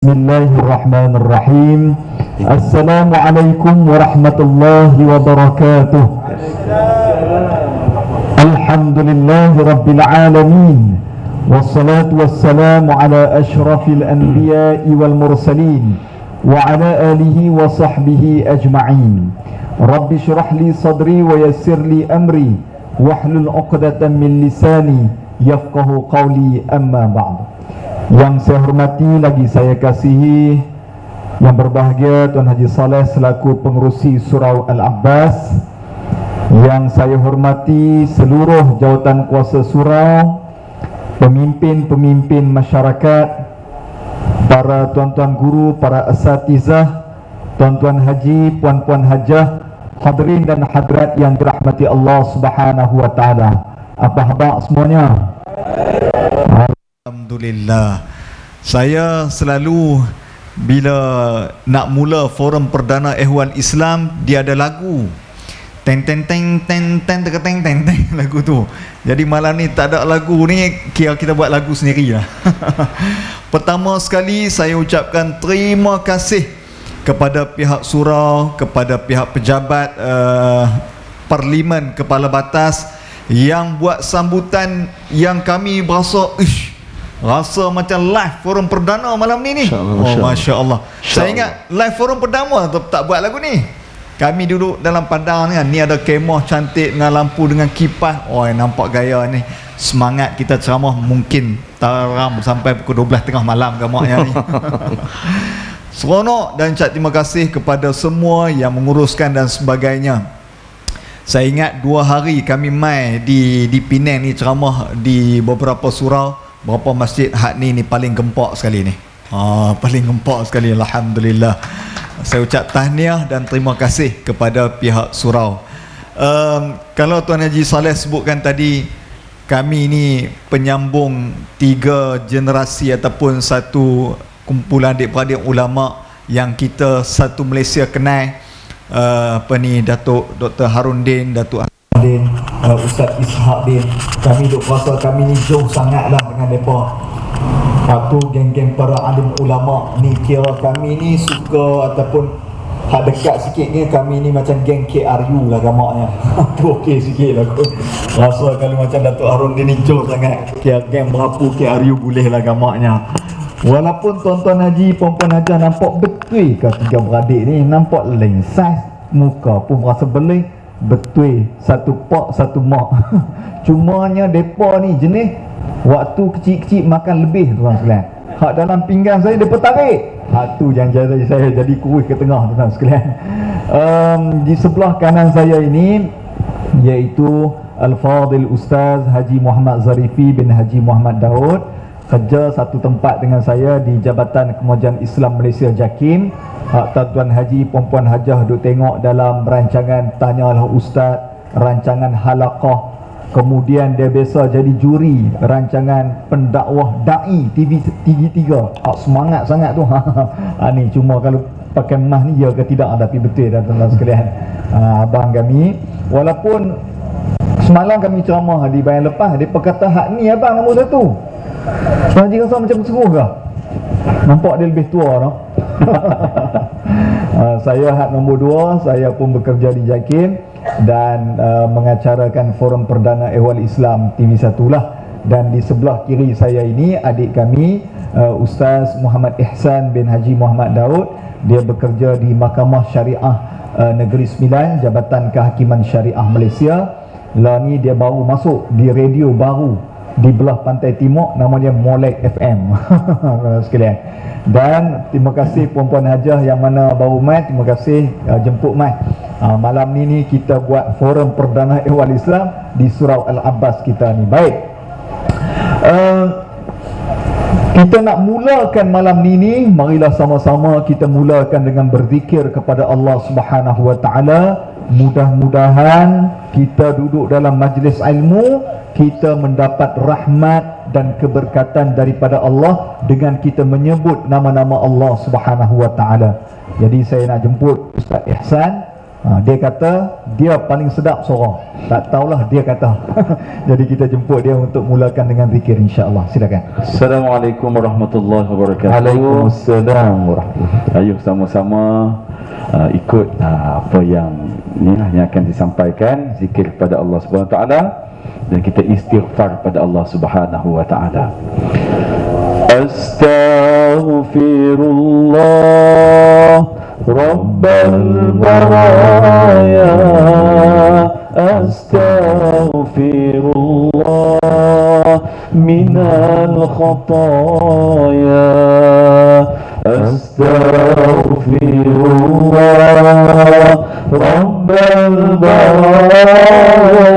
Bismillahirrahmanirrahim. Assalamualaikum warahmatullahi wabarakatuh. Alhamdulillahi rabbil alamin. Wassalatu wassalamu ala ashrafil anbiya'i wal mursalin wa ala alihi wa sahbihi ajma'in. Rabbi syrah li sadri wa yassir li amri wahlul 'uqdatam min lisani yafqahu qawli, amma ba'd. Yang saya hormati lagi saya kasihi, yang berbahagia Tuan Haji Saleh selaku pengerusi Surau Al-Abbas, yang saya hormati seluruh jawatan kuasa surau, pemimpin-pemimpin masyarakat, para tuan-tuan guru, para asatizah, tuan-tuan haji, puan-puan hajah, hadirin dan hadirat yang dirahmati Allah Subhanahu wa taala. Apa khabar semuanya? Alhamdulillah. Saya selalu bila nak mula forum perdana Ehwal Islam, dia ada lagu teng teng teng teng teng teng teng teng teng lagu tu. Jadi malam ni tak ada lagu ni, kira kita buat lagu sendirilah. Pertama sekali saya ucapkan terima kasih kepada pihak surau, kepada pihak pejabat parlimen kepala batas yang buat sambutan yang kami berasa rasa macam live forum perdana malam ni. Masya Allah. Saya ingat live forum pertama tak buat lagu ni. Kami duduk dalam padang kan, ni ada kemah cantik dengan lampu dengan kipas. Nampak gaya ni. Semangat kita ceramah mungkin taram sampai pukul 12 tengah malam gamaknya ni. Seronok dan ucap terima kasih kepada semua yang menguruskan dan sebagainya. Saya ingat 2 hari kami mai di Penang ni ceramah di beberapa surau. Berapa masjid hak ni paling gempak sekali ni. Paling gempak sekali, alhamdulillah. Saya ucap tahniah dan terima kasih kepada pihak surau. Kalau Tuan Haji Saleh sebutkan tadi, kami ni penyambung 3 generasi ataupun satu kumpulan adik-beradik ulama yang kita satu Malaysia kenal. Datuk Dr. Harundin, Datuk Ustaz Ishaq Din. Kami duk rasa kami ni jauh sangatlah dengan mereka. Waktu geng-geng para alim ulama ni, kira kami ni suka ataupun hak dekat sikit ni, kami ni macam geng KRU lah gamaknya. Tu okey sikit lah kot. Rasa kalau macam Datuk Harundin ni jauh sangat, kira geng berapa KRU boleh lah gamaknya. Walaupun tuan-tuan haji, puan-puan hajah nampak betul ke 3 beradik ni, nampak lain saiz, muka pun rasa beling. Betul, satu pak satu mak. Cumanya depa ni jenis waktu kecil-kecil makan lebih, tuan sekalian. Hak dalam pinggan saya depa tarik. Tu yang jadi saya jadi kurus ke tengah, tuan sekalian. Di sebelah kanan saya ini iaitu Al-Fadil Ustaz Haji Muhammad Zarifi bin Haji Muhammad Daud, kerja satu tempat dengan saya di Jabatan Kemajuan Islam Malaysia JAKIM. Tuan haji, puan-puan hajah duk tengok dalam rancangan Tanyalah Ustaz, rancangan Halaqah. Kemudian dia biasa jadi juri rancangan pendakwah Da'i TV3. Semangat sangat tu. Ni cuma kalau pakai mah ni ya ke tidak, tapi betul dah tuan-tuan sekalian. Abang kami, walaupun semalam kami ceramah di bayan lepas, dia kata hak ni abang nombor 1. Tuan haji rasa macam seru ke? Nampak dia lebih tua no? Saya hak nombor 2, saya pun bekerja di JAKIM dan mengacarakan forum perdana Ehwal Islam TV1 lah. Dan di sebelah kiri saya ini adik kami, Ustaz Muhammad Ihsan bin Haji Muhammad Daud. Dia bekerja di Mahkamah Syariah Negeri Sembilan, Jabatan Kehakiman Syariah Malaysia. Lah ni dia baru masuk di radio baru di belah pantai timur, nama dia Molek FM. Sekalian. Dan terima kasih puan-puan hajah yang mana baru mai, terima kasih jemput mai. Malam ni kita buat forum perdana Ehwal Islam di Surau Al-Abbas kita ni. Baik. Kita nak mulakan malam ni, marilah sama-sama kita mulakan dengan berzikir kepada Allah Subhanahu wa taala. Mudah-mudahan kita duduk dalam majlis ilmu, kita mendapat rahmat dan keberkatan daripada Allah dengan kita menyebut nama-nama Allah Subhanahu wa taala. Jadi saya nak jemput Ustaz Ihsan Dia kata dia paling sedap suara. Tak tahulah dia kata. Jadi kita jemput dia untuk mulakan dengan zikir insya-Allah. Silakan. Assalamualaikum warahmatullahi wabarakatuh. Waalaikumsalam warahmatullahi. Ayo sama-sama ikut apa yang yang akan disampaikan, zikir kepada Allah Subhanahu Wa Taala, dan kita istighfar kepada Allah Subhanahu Wa Taala. Astaghfirullah Rabbal baraya, astaghfirullah minal khataya, astaghfirullah Rabbal baraya,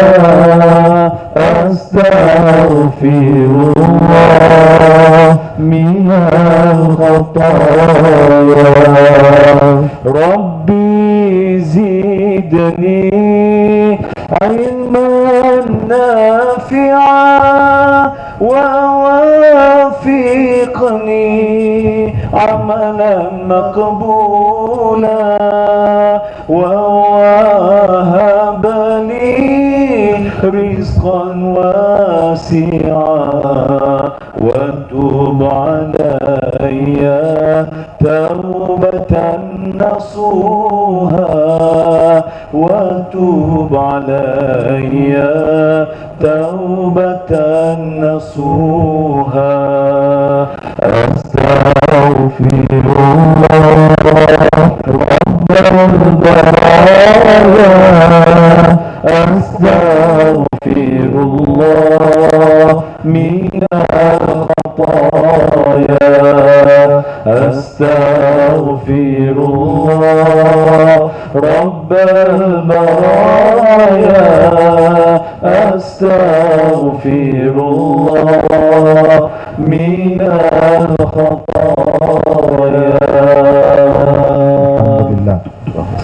astaghfirullah minal khataya. Rabbi zidni ilman nafi'a wa wafiqni amalan maqbula wa wahab li rizqan wasi'a wa tub alayya tawbatan nasuha wa tub alayya tawbatan nasuha. Astaghfirullah Rabbal baraya, astaghfirullah minal khataya, astaghfirullah Rabbal baraya, astaghfirullah minal khataya. Alhamdulillah.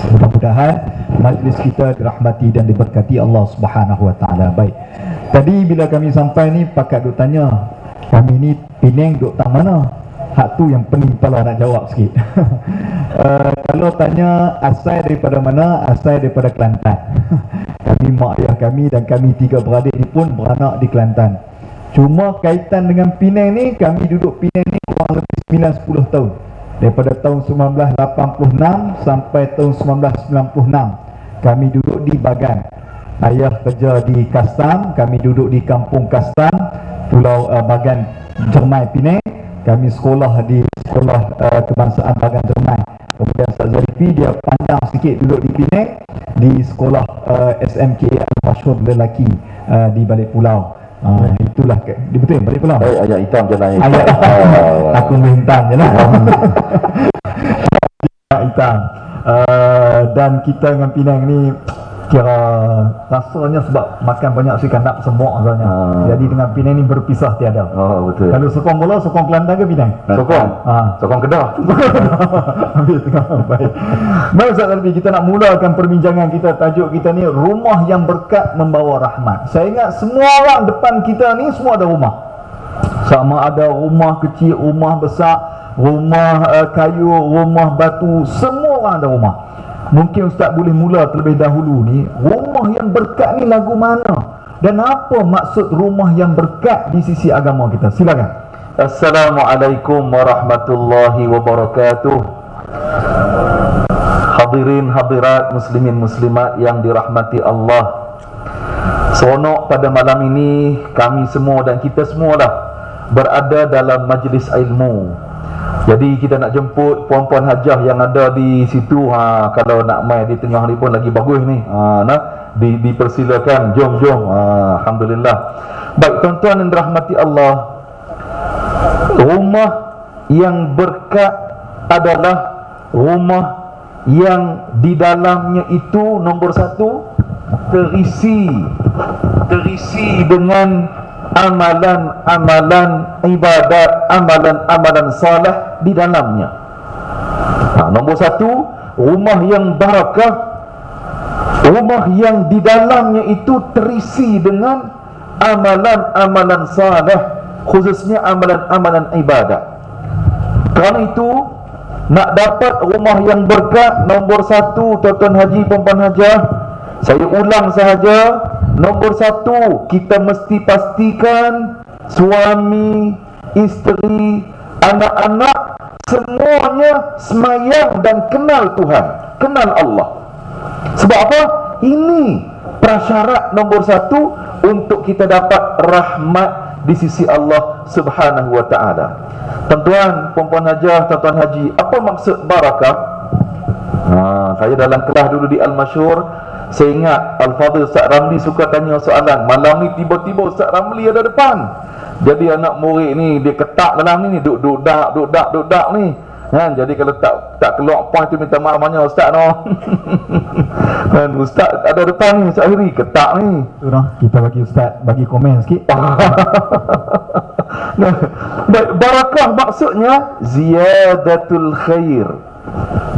Mudah-mudahan majlis kita dirahmati dan diberkati Allah Subhanahu Wa Taala. Baik. Tadi bila kami sampai ni, pakat duk tanya, kami ni Penang duk tang mana? Hak tu yang pening kepala nak jawab sikit. Kalau tanya asal daripada mana, asal daripada Kelantan. Kami mak ayah kami dan kami tiga beradik ni pun beranak di Kelantan. Cuma kaitan dengan Penang ni, kami duduk Penang ni kurang lebih 9-10 tahun. Daripada tahun 1986 sampai tahun 1996 kami duduk di Bagan. Ayah kerja di Kastam, kami duduk di Kampung Kastam, Pulau Bagan, Jermai, Penang. Kami sekolah di Sekolah Kebangsaan Bagan, Jermai. Kemudian Ustaz Zarifi dia panjang sikit duduk di Penang, di Sekolah SMK Al-Masyhur lelaki di Balik Pulau. Itulah betul Balik Pulau. Ayat hitam je lah. Ayat aku minta je lah. Hitam. Dan kita dengan Penang ni kira rasanya sebab makan banyak kandap semua rasanya. Jadi dengan Penang ni berpisah tiada. Betul. Kalau sokong bola, sokong Kelantan ke Penang? Sokong. Sokong Kedah. Ambil tengah. Baik. Baik Ustaz Alfi, kita nak mulakan perbincangan kita. Tajuk kita ni rumah yang berkat membawa rahmat. Saya ingat semua orang depan kita ni semua ada rumah. Sama ada rumah kecil, rumah besar, rumah kayu, rumah batu, semua orang ada rumah. Mungkin Ustaz boleh mula terlebih dahulu ni, rumah yang berkat ni lagu mana? Dan apa maksud rumah yang berkat di sisi agama kita? Silakan. Assalamualaikum warahmatullahi wabarakatuh. Hadirin hadirat muslimin muslimat yang dirahmati Allah. Seronok pada malam ini kami semua dan kita semualah berada dalam majlis ilmu. Jadi kita nak jemput puan-puan hajah yang ada di situ. Kalau nak mai di tengah ni pun lagi bagus ni. Dipersilakan, jom. Alhamdulillah. Baik tuan-tuan yang dirahmati Allah, rumah yang berkat adalah rumah yang di dalamnya itu nombor satu terisi dengan amalan-amalan ibadat, amalan-amalan salih di dalamnya. Nombor satu, rumah yang barakah, rumah yang di dalamnya itu terisi dengan amalan-amalan salih, khususnya amalan-amalan ibadat. Kerana itu Nak dapat rumah yang berkat, nombor satu, tuan-tuan haji, puan-puan hajah, saya ulang sahaja, nombor satu, kita mesti pastikan suami, isteri, anak-anak semuanya semayang dan kenal Tuhan, kenal Allah. Sebab apa? Ini prasyarat nombor satu untuk kita dapat rahmat di sisi Allah Subhanahu wa ta'ala. Tuan-tuan, puan-puan hajah, tuan-tuan haji, apa maksud barakah? Saya dalam kelas dulu di Al-Masyhur, saya ingat Al-Fadhil Ustaz Ramli suka tanya soalan. Malam ni tiba-tiba Ustaz Ramli ada depan. Jadi anak murid ni dia ketak dalam ni, duduk ni. Kan, jadi kalau tak keluar point tu minta maaf banyak Ustaz no. Kan Ustaz ada depan ni, Ustaz Hiri ketak ni. Kita bagi Ustaz bagi komen sikit. Nah, barakah maksudnya ziyadatul khair,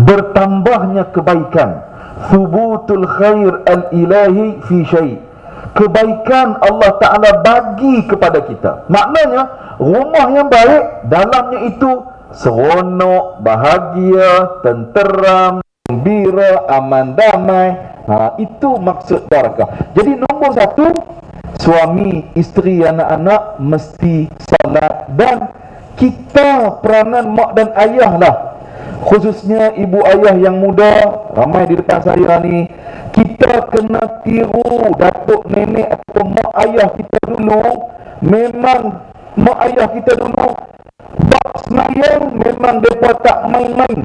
bertambahnya kebaikan, thubutul khair al-ilahi fi syai', kebaikan Allah Ta'ala bagi kepada kita. Maknanya rumah yang baik dalamnya itu seronok, bahagia, tenteram, gembira, aman, damai. Itu maksud barakah. Jadi nombor satu, suami, isteri, anak-anak mesti salat. Dan kita peranan mak dan ayah lah, khususnya ibu ayah yang muda, ramai di depan saya ni, kita kena tiru datuk nenek atau mak ayah kita dulu. Memang mak ayah kita dulu bab semayang memang mereka tak main-main,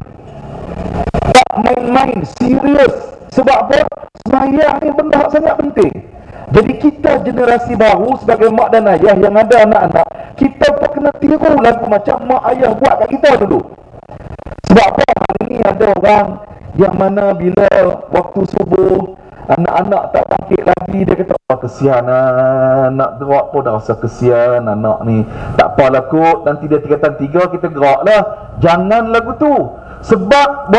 serius. Sebab apa? Semayang ni benda sangat penting. Jadi kita generasi baru sebagai mak dan ayah yang ada anak-anak, kita pun kena tiru lagu macam mak ayah buat kat kita dulu. Sebab apa? Hari ni ada orang yang mana bila waktu subuh anak-anak tak bangkit lagi, dia kata kesian nak gerak pun dah rasa kesian anak ni. Tak apalah kot, nanti dia 3 kita gerak lah. Jangan lagu tu. Sebab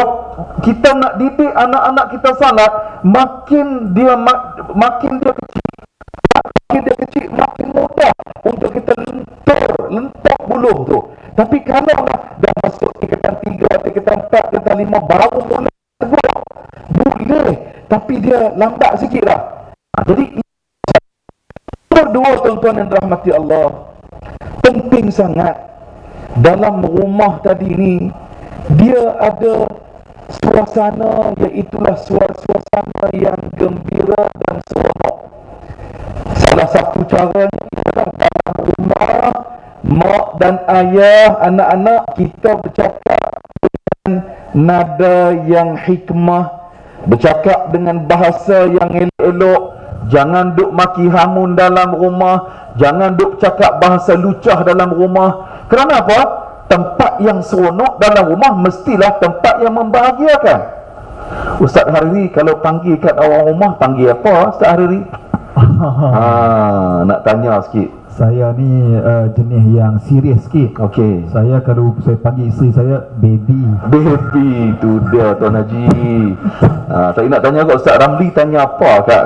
kita nak didik anak-anak kita salat, makin dia kecil, makin mudah untuk kita lentok buluh tu. Tapi kalau dah masuk tingkatan 3, tingkatan 4, tingkatan 5, baru mula tegur, boleh, tapi dia lambat sikit lah. Jadi berdua, tuan-tuan yang dirahmati Allah, penting sangat dalam rumah tadi ni dia ada suasana, iaitulah suasana yang gembira dan seronok. Salah satu caranya ialah dalam rumah, mak dan ayah, anak-anak kita bercakap dengan nada yang hikmah, bercakap dengan bahasa yang elok-elok. Jangan duk maki hamun dalam rumah, jangan duk cakap bahasa lucah dalam rumah. Kerana apa? Tempat yang seronok dalam rumah mestilah tempat yang membahagiakan. Ustaz Hariri kalau panggil kat orang rumah, panggil apa Ustaz Hariri? Nak tanya sikit. Saya ni jenis yang serius sikit. Okey. Saya kalau saya panggil isteri saya baby. Baby tu dia Tuan Haji. Saya nak tanya kat Ustaz Ramli, tanya apa kak?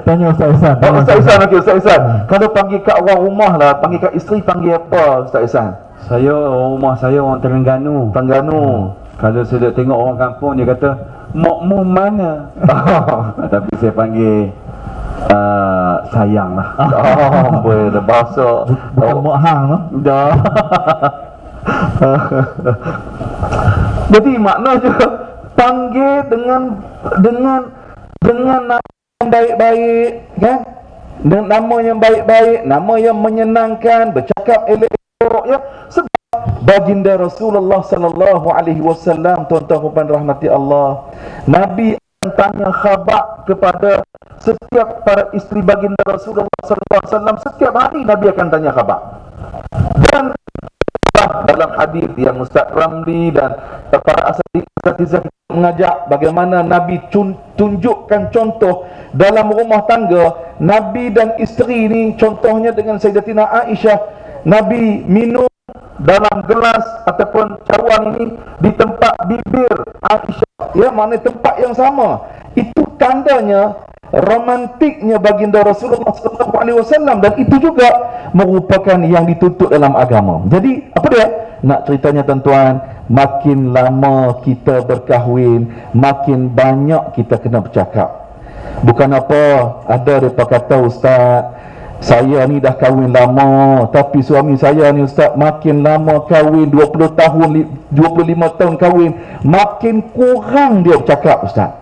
Tanya Ustaz Ihsan. Ustaz Ihsan, okey Ustaz Ihsan. Kalau panggil kat orang rumah lah, panggil kat isteri, panggil apa Ustaz Ihsan? Saya, rumah saya orang Terengganu. Kalau saya tengok orang kampung, dia kata mokmu mana? Tapi saya panggil sayang lah. Boleh dah bahasa Bukan mak hang lah. dah. Jadi makna juga panggil dengan nama yang baik-baik, kan? Dengan nama yang baik-baik, nama yang menyenangkan, bercakap elok-elok, ya. Sebab baginda Rasulullah sallallahu alaihi wasallam, tuan-tuan puan rahmati Allah, Nabi tanya khabar kepada setiap para isteri baginda Rasulullah sallallahu alaihi wasallam. Setiap hari Nabi akan tanya khabar. Dan dalam hadis yang Ustaz Ramli dan para asatizah mengajak bagaimana Nabi tunjukkan contoh dalam rumah tangga Nabi dan isteri ni. Contohnya dengan Sayyidatina Aisyah, Nabi minum dalam gelas ataupun cawan ini di tempat bibir Aisyah, ya, mana tempat yang sama. Itu tandanya romantiknya baginda Rasulullah SAW, dan itu juga merupakan yang dituntut dalam agama. Jadi apa dia? nak ceritanya tuan-tuan, makin lama kita berkahwin, makin banyak kita kena bercakap. Bukan apa, ada mereka kata, ustaz, saya ni dah kahwin lama, tapi suami saya ni ustaz, makin lama kahwin, 20 tahun, 25 tahun kahwin, makin kurang dia bercakap ustaz.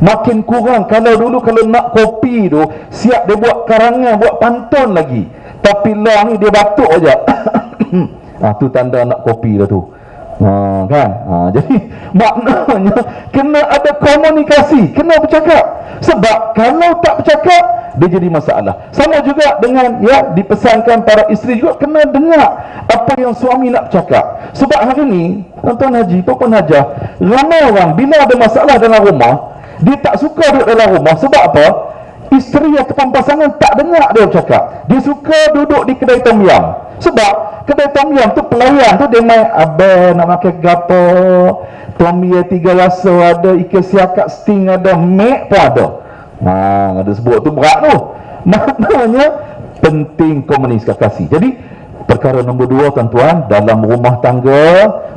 Makin kurang. Kalau dulu kalau nak kopi tu, siap dia buat karangan, buat pantun lagi, tapi lah ni dia batuk aja. Tu tanda nak kopi lah tu. Kan? Jadi maknanya kena ada komunikasi, kena bercakap. Sebab kalau tak bercakap, dia jadi masalah. Sama juga dengan dipesankan para isteri juga kena dengar apa yang suami nak bercakap. Sebab hari ni Tuan Haji, Puan Hajah, ramai orang bila ada masalah dalam rumah, dia tak suka duduk dalam rumah. Sebab apa? Isteri ataupun pasangan tak dengar dia bercakap. Dia suka duduk di kedai tom yam. Sebab kedai tom yam tu pelayan tu dia main, abang nak makan gapo, tom yam 3 rasa ada, ikan siakak sting ada, mek pun ada. Ada sebut tu berat tu. Maknanya penting komunikasi. Jadi perkara nombor 2 tuan-tuan, dalam rumah tangga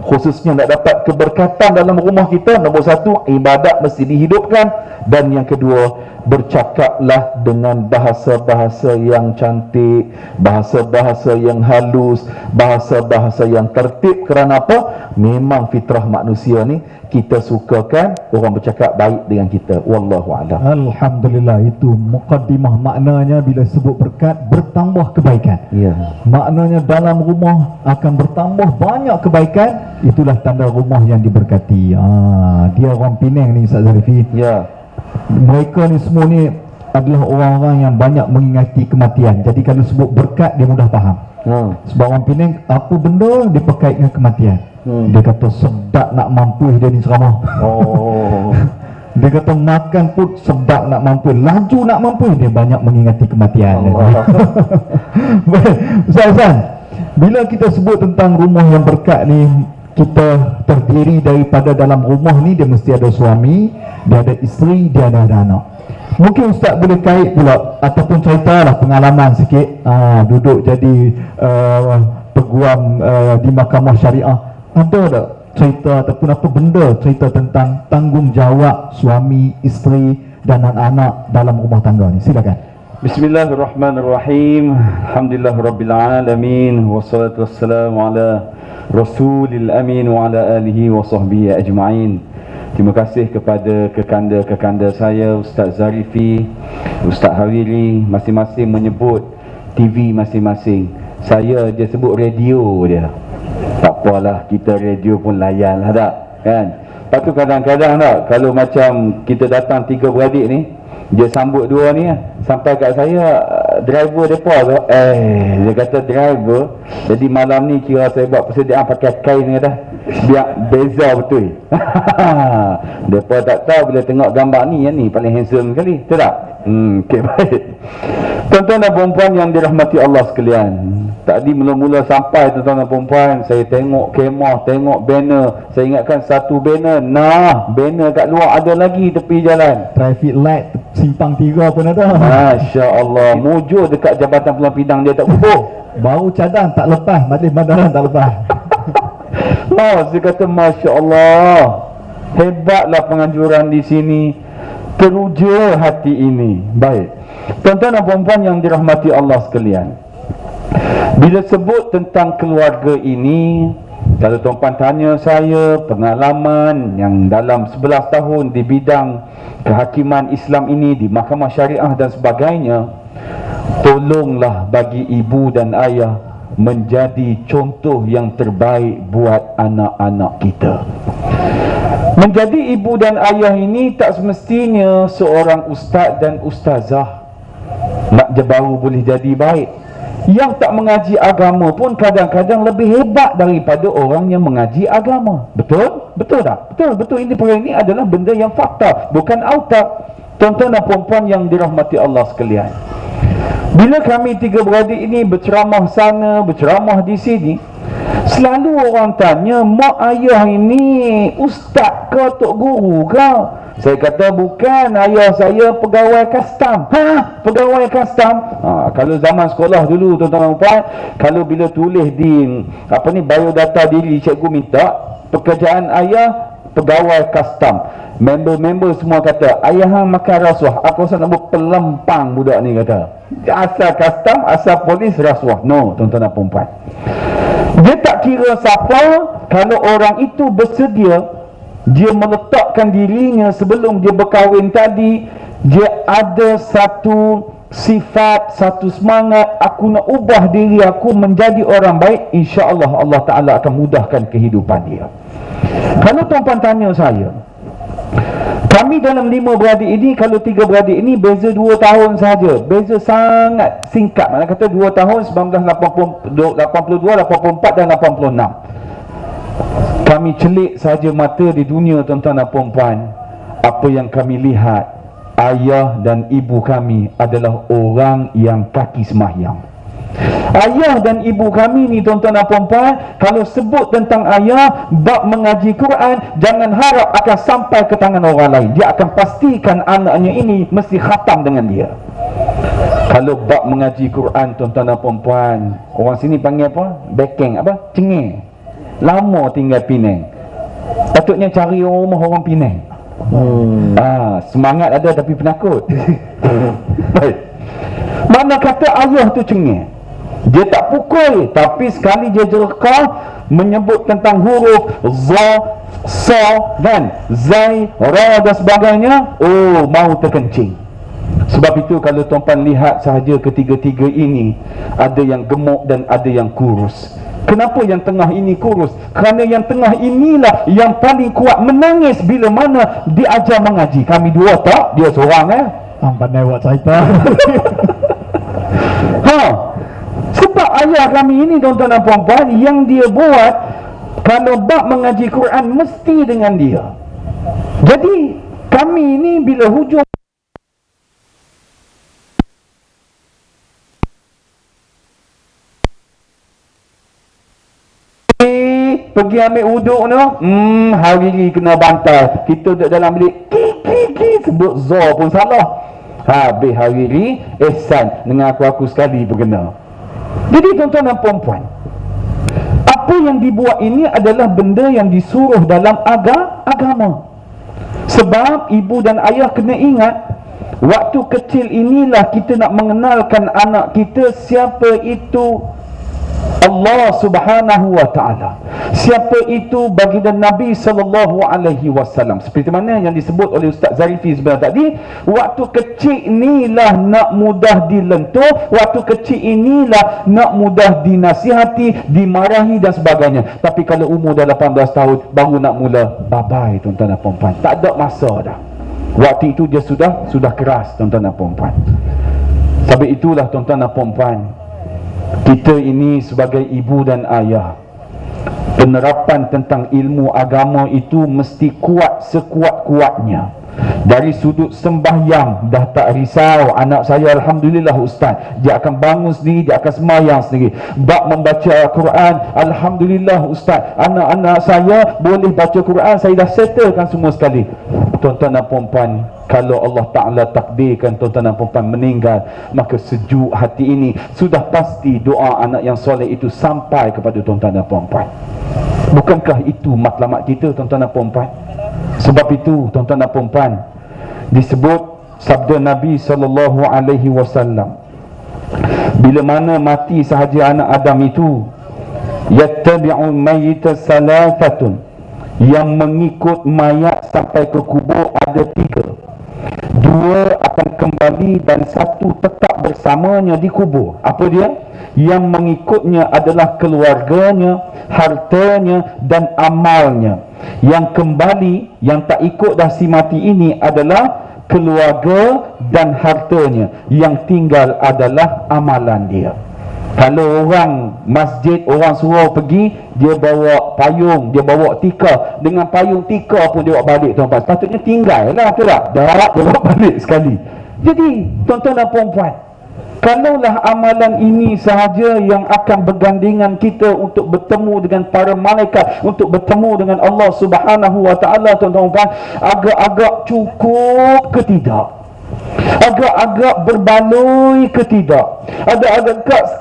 khususnya nak dapat keberkatan dalam rumah kita, nombor 1, ibadat mesti dihidupkan, dan yang kedua, bercakaplah dengan bahasa-bahasa yang cantik, bahasa-bahasa yang halus, bahasa-bahasa yang tertib. Kerana apa? Memang fitrah manusia ni kita sukakan orang bercakap baik dengan kita. Wallahu a'lam. Alhamdulillah, itu muqaddimah. Maknanya bila sebut berkat, bertambah kebaikan. Ya. Maknanya dalam rumah akan bertambah banyak kebaikan. Itulah tanda rumah yang diberkati. Dia orang Penang ni Ustaz Zarifi. Ya. Mereka ni semua ni adalah orang-orang yang banyak mengingati kematian. Jadi kalau sebut berkat, dia mudah faham. Sebab orang Penang, apa benda dia pakai dengan kematian. Dia kata sedap nak mampus dia ni ceramah. Dia kata makan pun sedap nak mampus, laju nak mampus, dia banyak mengingati kematian. Ustaz, bila kita sebut tentang rumah yang berkat ni, kita terdiri daripada dalam rumah ni dia mesti ada suami, dia ada isteri, dia ada anak. Mungkin Ustaz boleh kait pula ataupun ceritalah pengalaman sikit, duduk jadi peguam di mahkamah syariah. Ada tak cerita ataupun apa benda cerita tentang tanggungjawab suami, isteri dan anak-anak dalam rumah tangga ni? Silakan. Bismillahirrahmanirrahim. Alhamdulillahirabbil alamin, wassalatu wassalamu ala Rasulil Amin wa ala alihi wa sahbihi ajma'in. Terima kasih kepada kekanda-kekanda saya, Ustaz Zarifi, Ustaz Hariri, masing-masing menyebut TV masing-masing. Saya dia sebut radio dia. Tak apalah, kita radio pun layan lah tak, kan? Lepas tu kadang-kadang tak, kalau macam kita datang 3 beradik ni, dia sambut 2 ni, sampai kat saya, driver depa tu, dia kata driver, jadi malam ni kira saya buat persediaan pakai kain ni dah, biar beza betul. Depa tak tahu bila tengok gambar ni, yang ni paling handsome sekali, betul tak? Okay, baik. Tuan-tuan dan perempuan yang dirahmati Allah sekalian, tadi mula-mula sampai tuan-tuan dan perempuan, saya tengok kemah, tengok banner. Saya ingatkan satu banner, banner kat luar ada lagi tepi jalan. Traffic light simpang 3 pun ada. Masya Allah, mujur dekat Jabatan Pulang Pinang dia tak kubur. Baru cadang tak lepas, majlis bandaran tak lepas. Saya kata Masya Allah, hebatlah penganjuran di sini, teruja hati ini. Baik, tuan-tuan dan perempuan yang dirahmati Allah sekalian, bila sebut tentang keluarga ini, kalau tuan-puan tanya saya pengalaman yang dalam 11 tahun di bidang kehakiman Islam ini di mahkamah syariah dan sebagainya, tolonglah bagi ibu dan ayah menjadi contoh yang terbaik buat anak-anak kita. Menjadi ibu dan ayah ini tak semestinya seorang ustaz dan ustazah nak je baru boleh jadi baik. Yang tak mengaji agama pun kadang-kadang lebih hebat daripada orang yang mengaji agama. Betul? Betul tak? Betul. Ini perkara ini adalah benda yang fakta, bukan autak. Tuan-tuan dan perempuan yang dirahmati Allah sekalian, bila kami 3 beradik ini berceramah sana, berceramah di sini, Selalu orang tanya, mak ayah ini ustaz ke tok guru ke? Saya kata bukan, ayah saya pegawai kastam. Pegawai kastam? Kalau zaman sekolah dulu tuan-tuan dan puan, kalau bila tulis di biodata diri, cikgu minta pekerjaan ayah pegawai kastam. Member-member semua kata, ayah hang makan rasuah. Aku rasa nak buat pelempang budak ni kata. Asal kastam, asal polis, rasuah. No, tuan-tuan dan puan. Dia tak kira siapa, kalau orang itu bersedia, dia meletakkan dirinya sebelum dia berkahwin tadi, dia ada satu sifat, satu semangat, aku nak ubah diri aku menjadi orang baik, insya-Allah Allah Ta'ala akan mudahkan kehidupan dia. Kalau tuan-tuan tanya saya, kami dalam 5 beradik ini, kalau 3 beradik ini beza 2 tahun saja. Beza sangat singkat. Mana kata 2 tahun 1982, 84 dan 86. Kami celik saja mata di dunia tuan-tuan dan puan-puan. Apa yang kami lihat, ayah dan ibu kami adalah orang yang kaki sembahyang. Ayah dan ibu kami ni tuan-tuan dan puan-puan, kalau sebut tentang ayah bab mengaji Quran, jangan harap akan sampai ke tangan orang lain. Dia akan pastikan anaknya ini mesti khatam dengan dia. Kalau bab mengaji Quran tuan-tuan dan puan-puan, orang sini panggil apa? Bekeng apa? Cengeng. Lama tinggal Penang. Patutnya cari rumah orang Penang. Semangat ada tapi penakut. Baik. Mana kata ayah tu cengeng, dia tak pukul, tapi sekali dia jerkah menyebut tentang huruf za, sa dan zai, ra dan sebagainya, mau terkencing. Sebab itu kalau tuan-tuan lihat sahaja ketiga-tiga ini, ada yang gemuk dan ada yang kurus. Kenapa yang tengah ini kurus? Kerana yang tengah inilah yang paling kuat menangis bila mana diajar mengaji. Kami dua tak, dia seorang Pandai buat cerita. Sebab ayah kami ini tuan-tuan dan puan-puan, yang dia buat kalau bab mengaji Quran mesti dengan dia. Jadi kami ini bila hujung pergi ambil uduk tu, hari ni kena bantal. Kita duduk dalam bilik, sebut za pun salah. Habis hari ni ihsan dengan aku sekali pun kena. Jadi tuan-tuan dan puan-puan, apa yang dibuat ini adalah benda yang disuruh dalam agama. Sebab ibu dan ayah kena ingat, waktu kecil inilah kita nak mengenalkan anak kita siapa itu Allah Subhanahu wa ta'ala, siapa itu baginda Nabi sallallahu alaihi wasallam. Seperti mana yang disebut oleh Ustaz Zarifi sebentar tadi, waktu kecil inilah nak mudah dilentuh, waktu kecil inilah nak mudah dinasihati, dimarahi dan sebagainya. Tapi kalau umur dah 18 tahun baru nak mula, bye-bye tuan-tuan dan puan-puan, tak ada masa dah. Waktu itu dia sudah keras tuan-tuan dan puan-puan. Sebab itulah tuan-tuan dan puan-puan, kita ini sebagai ibu dan ayah, penerapan tentang ilmu agama itu mesti kuat sekuat-kuatnya. Dari sudut sembahyang dah tak risau, anak saya alhamdulillah ustaz, dia akan bangun sendiri, dia akan sembahyang sendiri. Bab membaca Al-Quran, alhamdulillah ustaz, anak-anak saya boleh baca Quran, saya dah settlekan semua sekali. Tuan-tuan dan puan-puan, kalau Allah Ta'ala takdirkan tuan-tuan dan puan-puan meninggal, maka sejuk hati ini sudah pasti doa anak yang soleh itu sampai kepada tuan-tuan dan puan-puan. Bukankah itu matlamat kita tuan-tuan dan puan-puan? Sebab itu tuan-tuan dan puan-puan, disebut sabda Nabi SAW, bila mana mati sahaja anak Adam itu, yattabi'ul mayyita salafatun, yang mengikut mayat sampai ke kubur ada 3. 2 akan kembali dan 1 tetap bersamanya di kubur. Apa dia? Yang mengikutnya adalah keluarganya, hartanya dan amalnya. Yang kembali, yang tak ikut dah si mati ini adalah keluarga dan hartanya. Yang tinggal adalah amalan dia. Kalau orang masjid, orang suruh pergi, dia bawa payung, dia bawa tikar. Dengan payung tikar pun dia bawa balik tuan-tuan. Patutnya tinggal lah tu tak? Dah dia bawa balik sekali. Jadi tuan-tuan dan puan-puan, Kalaulah amalan ini sahaja yang akan bergandingan kita untuk bertemu dengan para malaikat, untuk bertemu dengan Allah Subhanahu wa taala, tuan-tuan, agak-agak cukup ke tidak? Agak-agak berbaloi ke tidak?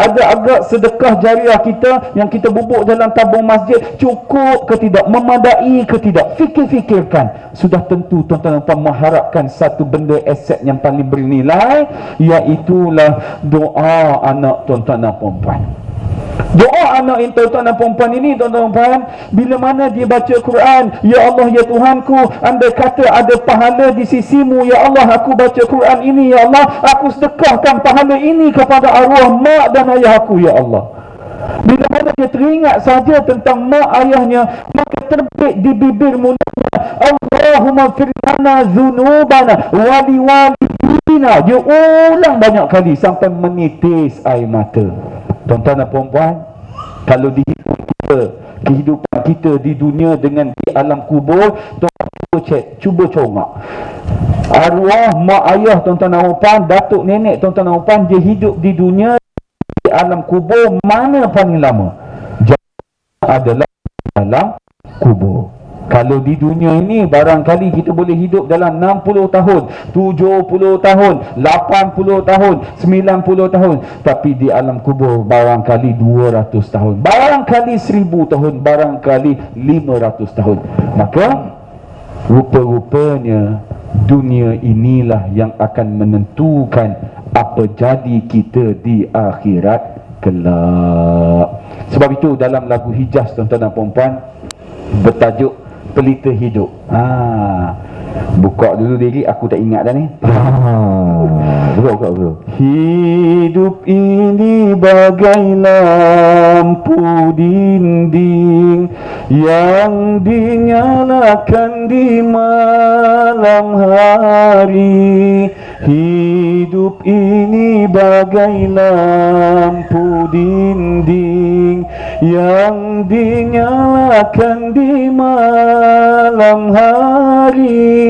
Agak-agak sedekah jariah kita yang kita bubuk dalam tabung masjid cukup ke tidak? Memadai ke tidak? Fikir-fikirkan. Sudah tentu tuan-tuan mengharapkan satu benda aset yang paling bernilai, iaitulah doa anak tuan-tuan dan puan-puan. Doa anak tuan-tuan dan puan-puan ini, tuan-tuan dan puan, bila mana dia baca Quran, ya Allah ya Tuhanku, andai kata ada pahala di sisimu, ya Allah, aku baca Quran ini, ya Allah, aku sedekahkan pahala ini kepada arwah mak dan ayah aku, ya Allah. Bila mana dia teringat saja tentang mak ayahnya, maka terbit di bibir mulutnya, Allahumma firlana zunubana wali walidina. Dia ulang banyak kali sampai menitis air mata. Tuan-tuan dan puan-puan, kalau kehidupan kita di dunia dengan di alam kubur, tuan-tuan cuba congak arwah mak ayah tuan-tuan dan puan, datuk nenek tuan-tuan dan puan, dia hidup di dunia, di alam kubur, mana paling lama? Jawapannya adalah dalam kubur. Kalau di dunia ini barangkali kita boleh hidup dalam 60 tahun, 70 tahun, 80 tahun, 90 tahun. Tapi di alam kubur barangkali 200 tahun, barangkali 1000 tahun, barangkali 500 tahun. Maka rupa-rupanya dunia inilah yang akan menentukan apa jadi kita di akhirat kelak. Sebab itu dalam lagu Hijaz, tuan-tuan dan puan-puan, bertajuk Pelita Hidup. Buka dulu diri, aku tak ingat dah ni. Buka. Hidup ini bagai lampu dinding yang dinyalakan di malam hari. Hidup ini bagai lampu dinding yang dinyalakan di malam hari.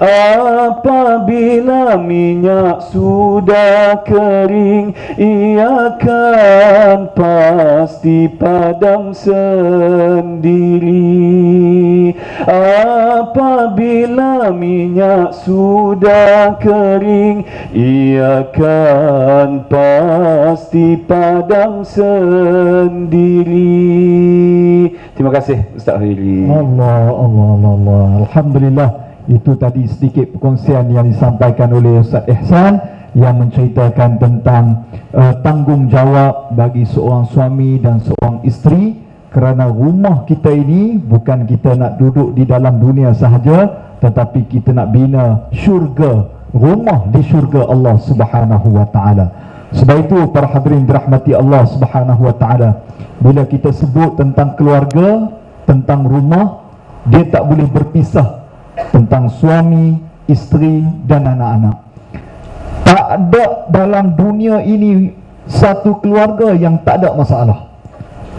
Apabila minyak sudah kering, ia akan pasti padam sendiri. Apabila minyak sudah kering, ia akan pasti padam sendiri. Terima kasih Ustaz Hili. Allah. Alhamdulillah, itu tadi sedikit perkongsian yang disampaikan oleh Ustaz Ihsan yang menceritakan tentang tanggungjawab bagi seorang suami dan seorang isteri, kerana rumah kita ini bukan kita nak duduk di dalam dunia sahaja, tetapi kita nak bina syurga, rumah di syurga Allah Subhanahu wa taala. Sebab itu para hadirin dirahmati Allah Subhanahu wa taala, bila kita sebut tentang keluarga, tentang rumah, dia tak boleh berpisah tentang suami, isteri dan anak-anak. Tak ada dalam dunia ini satu keluarga yang tak ada masalah.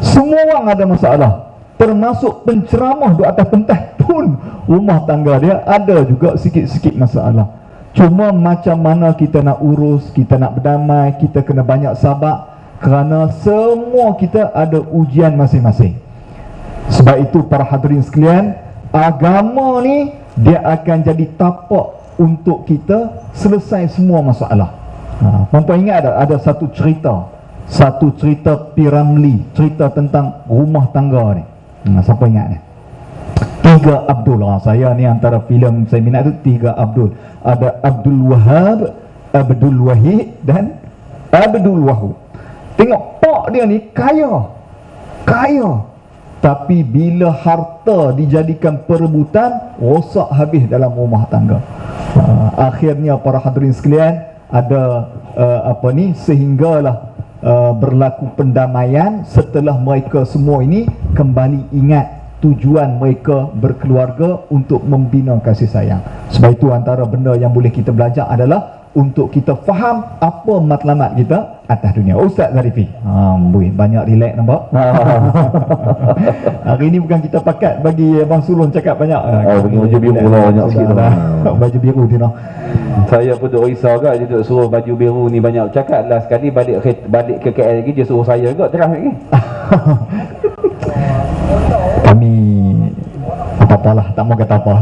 Semua orang ada masalah, termasuk penceramah di atas pentas pun rumah tangga dia ada juga sikit-sikit masalah. Cuma macam mana kita nak urus, kita nak berdamai, kita kena banyak sabar, kerana semua kita ada ujian masing-masing. Sebab itu para hadirin sekalian, agama ni dia akan jadi tapak untuk kita selesai semua masalah. Puan-puan ingat ada satu cerita Piramli, cerita tentang rumah tangga ni. Siapa ingat ni? Tiga Abdul. Saya ni antara filem saya minat tu Tiga Abdul. Ada Abdul Wahab, Abdul Wahid dan Abdul Wahab. Tengok pak dia ni kaya, tapi bila harta dijadikan perebutan, rosak habis dalam rumah tangga. Akhirnya para hadirin sekalian, ada sehinggalah berlaku pendamaian setelah mereka semua ini kembali ingat tujuan mereka berkeluarga untuk membina kasih sayang. Sebab itu antara benda yang boleh kita belajar adalah untuk kita faham apa matlamat kita atas dunia. Ustaz Zarifi, banyak relax nampak. Hari ini bukan kita pakat bagi Abang Sulun cakap banyak. Bagi baju biru pula banyak sikit. Baju biru dia nak. Saya pun duk risau kan, dia duk suruh baju biru ni banyak cakap lah. Sekali balik ke KL lagi, dia suruh saya juga terang lagi. Kami apa-apalah, tak mau kata apa.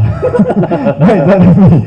Baik, Tuan Nabi.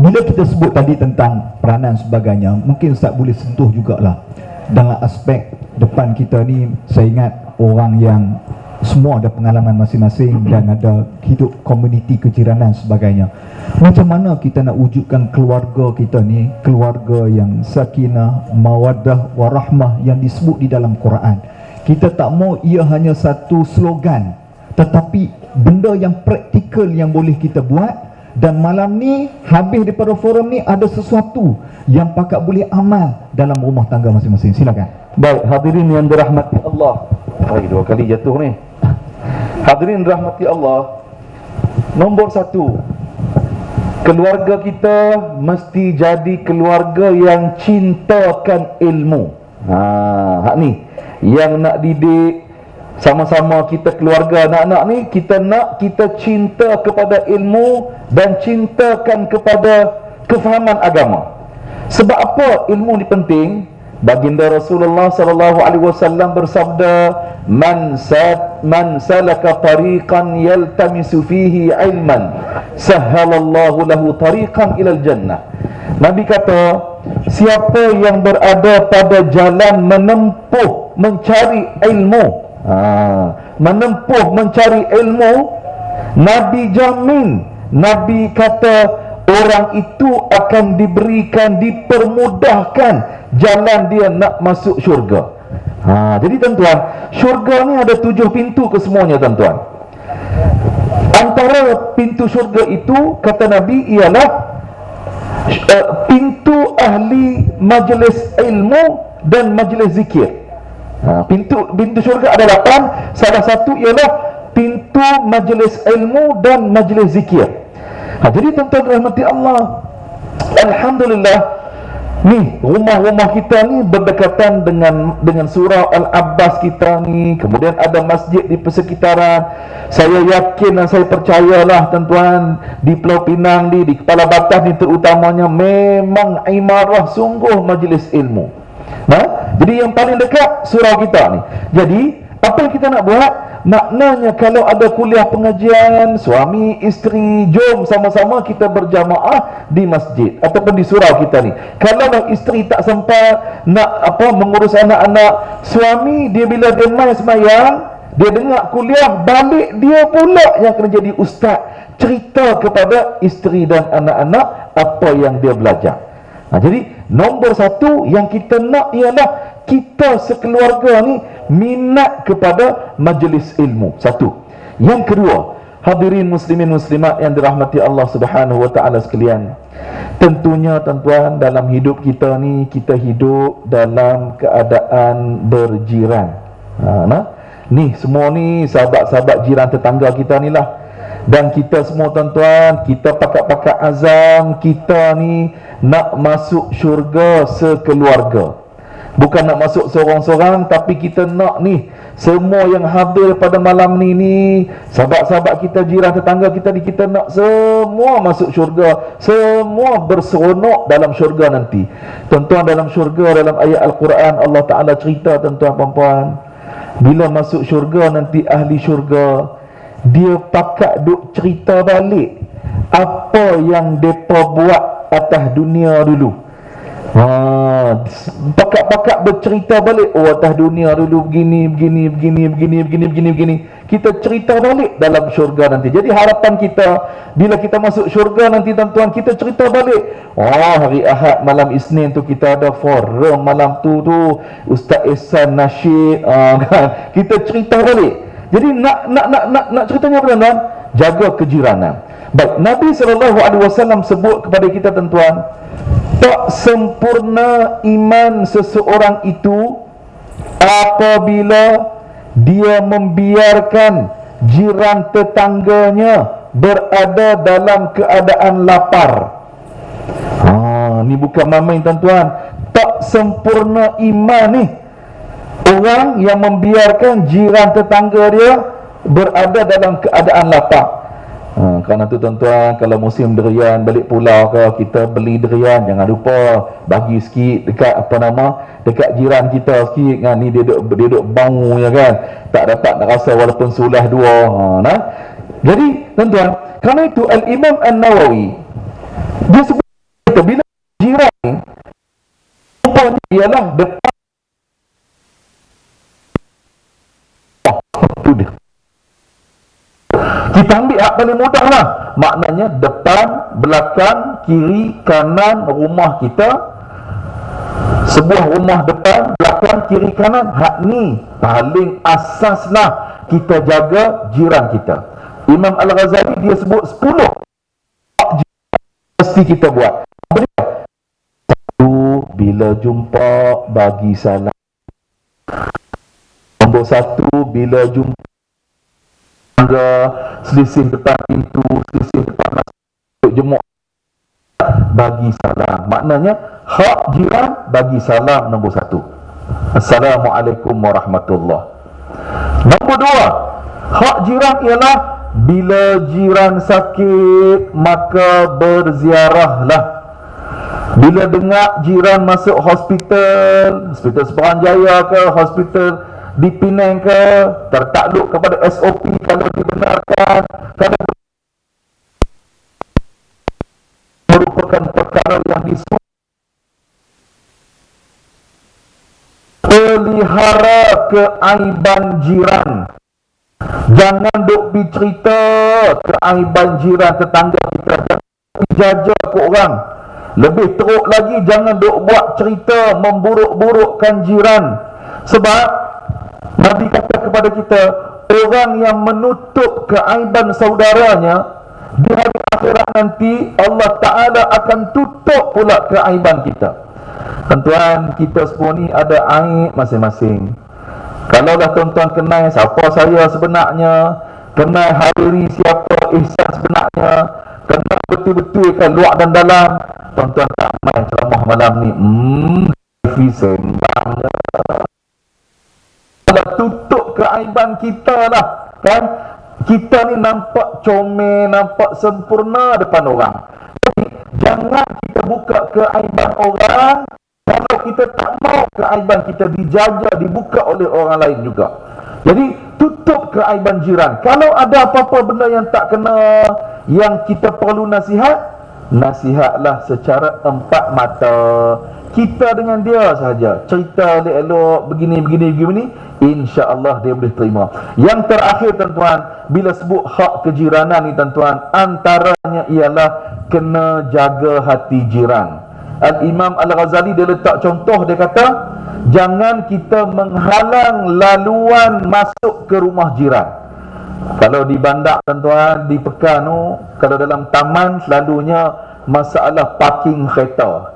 Bila kita sebut tadi tentang peranan sebagainya, mungkin Ustaz boleh sentuh jugalah dalam aspek depan kita ni. Saya ingat orang yang semua ada pengalaman masing-masing dan ada hidup komuniti kejiranan sebagainya. Macam mana kita nak wujudkan keluarga kita ni, keluarga yang sakinah, mawaddah, warahmah yang disebut di dalam Quran. Kita tak mau ia hanya satu slogan, tetapi benda yang praktikal yang boleh kita buat. Dan malam ni, habis daripada forum ni, ada sesuatu yang pakak boleh amal dalam rumah tangga masing-masing. Silakan. Baik, hadirin yang dirahmati Allah. Dua kali jatuh ni. Hadirin dirahmati Allah, nombor satu, keluarga kita mesti jadi keluarga yang cintakan ilmu. Hak ni yang nak didik sama-sama kita, keluarga anak-anak ni, kita cinta kepada ilmu dan cintakan kepada kefahaman agama. Sebab apa ilmu ni penting? Baginda Rasulullah sallallahu alaihi wasallam bersabda, man salaka tariqan yaltamisu fihi ilman sahhalallahu lahu tariqan ilal jannah. Nabi kata, siapa yang berada pada jalan menempuh mencari ilmu, mencari ilmu, Nabi jamin, Nabi kata orang itu akan diberikan, dipermudahkan jalan dia nak masuk syurga. Jadi tuan-tuan, syurga ni ada 7 pintu ke semuanya tuan-tuan. Antara pintu syurga itu, kata Nabi, ialah pintu ahli majlis ilmu dan majlis zikir. Pintu syurga ada 8. Salah satu ialah pintu majlis ilmu dan majlis zikir. Jadi tuan-tuan rahmati Allah, alhamdulillah, ni rumah-rumah kita ni berdekatan dengan surau Al-Abbas kita ni. Kemudian ada masjid di persekitaran. Saya yakin dan saya percayalah tuan-tuan, di Pulau Pinang ni, di Kepala Batas ni terutamanya, memang imarah sungguh majlis ilmu. Jadi yang paling dekat surau kita ni. Jadi apa yang kita nak buat? Maknanya kalau ada kuliah pengajian, suami isteri, jom sama-sama kita berjamaah di masjid ataupun di surau kita ni. Kalau isteri tak sempat nak mengurus anak-anak, suami dia bila dia mai semayang, dia dengar kuliah, balik dia pula yang kena jadi ustaz, cerita kepada isteri dan anak-anak apa yang dia belajar. Jadi nombor satu yang kita nak ialah kita sekeluarga ni minat kepada majlis ilmu. Satu. Yang kedua, hadirin muslimin muslimat yang dirahmati Allah Subhanahu wa taala sekalian, tentunya tuan-tuan, dalam hidup kita ni, kita hidup dalam keadaan berjiran. Ni semua ni sahabat-sahabat jiran tetangga kita ni lah. Dan kita semua tuan-tuan, kita pakat-pakat azam kita ni nak masuk syurga sekeluarga. Bukan nak masuk seorang-seorang, tapi kita nak ni semua yang hadir pada malam ni sahabat-sahabat kita, jiran tetangga kita ni, kita nak semua masuk syurga, semua berseronok dalam syurga nanti. Tuan-tuan, dalam syurga, dalam ayat Al-Quran Allah Ta'ala cerita tuan-tuan puan-puan, bila masuk syurga nanti ahli syurga, dia pakat duk cerita balik apa yang mereka buat atas dunia dulu. Pakat-pakat bercerita balik, atas dunia dulu begini. Kita cerita balik dalam syurga nanti. Jadi harapan kita, bila kita masuk syurga nanti tuan-tuan, kita cerita balik. Hari Ahad malam Isnin tu kita ada forum, malam tu Ustaz Ihsan nasyid, kita cerita balik. Jadi nak ceritanya apa tuan-tuan? Jaga kejiranan. Baik, Nabi SAW sebut kepada kita tuan-tuan, tak sempurna iman seseorang itu apabila dia membiarkan jiran tetangganya berada dalam keadaan lapar. Ni bukan main tuan-tuan. Tak sempurna iman ni orang yang membiarkan jiran tetangga dia berada dalam keadaan lapar. Kerana tu tuan-tuan, kalau musim durian balik pulau ke, kita beli durian, jangan lupa bagi sikit dekat dekat jiran kita sikit kan. Ni dia duduk bau ya kan, tak dapat nak rasa walaupun sulah dua. Nah. Jadi tuan-tuan, kerana itu Al-Imam An-Nawawi dia sebut kita bila jiran ni rupanya ialah depan tu dia. Kita ambil hak paling mudah lah. Maknanya depan, belakang, kiri, kanan rumah kita. Sebuah rumah depan, belakang, kiri, kanan. Hak ni paling asas lah kita jaga jiran kita. Imam Al-Ghazali dia sebut 10 hak mesti kita buat. Satu, bila jumpa bagi salam. Nombor 1, bila jumpa selisih depan pintu, selisih depan masuk jemuk, bagi salam. Maknanya hak jiran bagi salam nombor 1. Assalamualaikum warahmatullahi. Nombor 2, hak jiran ialah bila jiran sakit maka berziarahlah. Bila dengar jiran masuk hospital Seberang Jaya ke, hospital di Penang ke, tertakluk kepada SOP kalau dibenarkan, kalau merupakan perkara yang disuruh, pelihara keaiban jiran. Jangan duk pergi cerita keaiban jiran tetangga kita, jaja ke orang. Lebih teruk lagi, jangan duk buat cerita memburuk-burukkan jiran. Sebab Nabi kata kepada kita, orang yang menutup keaiban saudaranya, di hari akhirat nanti Allah Ta'ala akan tutup pula keaiban kita. Tuan-tuan, kita semua ni ada aib masing-masing. Kalaulah tuan-tuan kenal siapa saya sebenarnya, kenal hadiri siapa ihsan sebenarnya, kenal betul-betul kan luar dan dalam, tuan-tuan tak main ceramah malam ni. Sembang. Kalau tutup keaiban kita lah kan, kita ni nampak comel, nampak sempurna depan orang. Jadi jangan kita buka keaiban orang kalau kita tak mau keaiban kita dijaga, dibuka oleh orang lain juga. Jadi tutup keaiban jiran. Kalau ada apa-apa benda yang tak kena, yang kita perlu nasihat, nasihatlah secara empat mata. Kita dengan dia sahaja, cerita elok-elok, begini, insya-Allah dia boleh terima. Yang terakhir tuan-tuan, bila sebut hak kejiranan ni tuan-tuan, antaranya ialah kena jaga hati jiran. Al-Imam Al-Ghazali dia letak contoh, dia kata jangan kita menghalang laluan masuk ke rumah jiran. Kalau di bandar tuan-tuan, di Pekan tu, kalau dalam taman selalunya masalah parking kereta.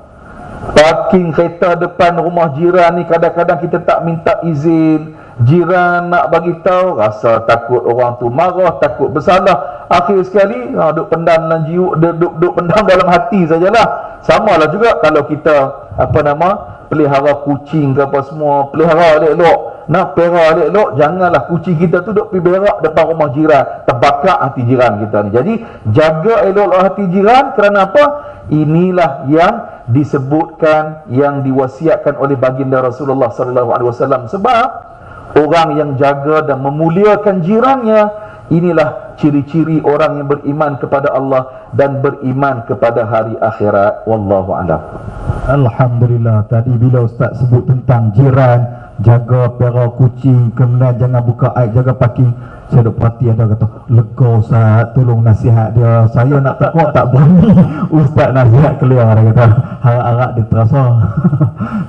Parking kereta depan rumah jiran ni kadang-kadang kita tak minta izin. Jiran nak bagi tahu, rasa takut orang tu marah, takut bersalah. Akhir sekali duk pendam dalam jiwa, duk pendam dalam hati sajalah. Samalah juga kalau kita pelihara kucing ke apa semua, pelihara elok-elok, nak pelihara elok-elok, janganlah kucing kita tu duk pergi berak depan rumah jiran, terbakar hati jiran kita ni. Jadi jaga elok hati jiran. Kerana apa? Inilah yang disebutkan, yang diwasiatkan oleh baginda Rasulullah sallallahu alaihi wasallam. Sebab orang yang jaga dan memuliakan jirannya, inilah ciri-ciri orang yang beriman kepada Allah dan beriman kepada hari akhirat. Wallahu a'lam. Alhamdulillah, tadi bila Ustaz sebut tentang jiran, jaga pelihara kucing, kemudian jangan buka aib, jaga parking, saya duk perhati, ada kata lega Ustaz, tolong nasihat dia. Saya nak takut tak berani Ustaz nasihat keluar, dia kata harap-harap dia terasa.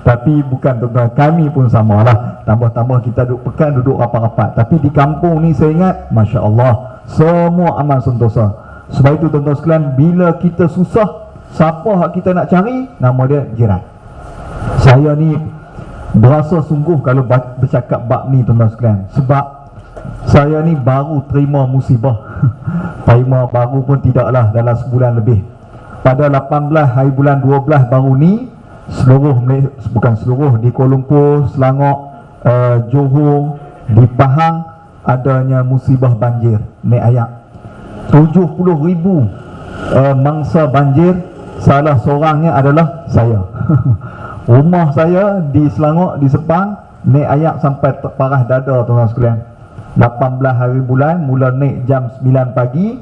Tapi bukan tuan-tuan, kami pun samalah. Tambah-tambah kita duduk Pekan, duduk rapat-rapat. Tapi di kampung ni saya ingat, Masya Allah, semua aman sentosa. Sebab itu tuan-tuan sekalian, bila kita susah, siapa hak kita nak cari? Nama dia jiran. Saya ni berasa sungguh kalau bercakap bab ni tuan-tuan sekalian. Sebab saya ni baru terima musibah. Terima baru pun tidaklah, dalam sebulan lebih. Pada 18 hari bulan 12 baru ni, bukan seluruh, di Kuala Lumpur, Selangor, Johor, di Pahang adanya musibah banjir naik ayak. 70,000 mangsa banjir, salah seorangnya adalah saya. Rumah saya di Selangor, di Sepang, naik air sampai parah dada tuan-tuan sekalian. 18 hari bulan, mula naik jam 9 pagi,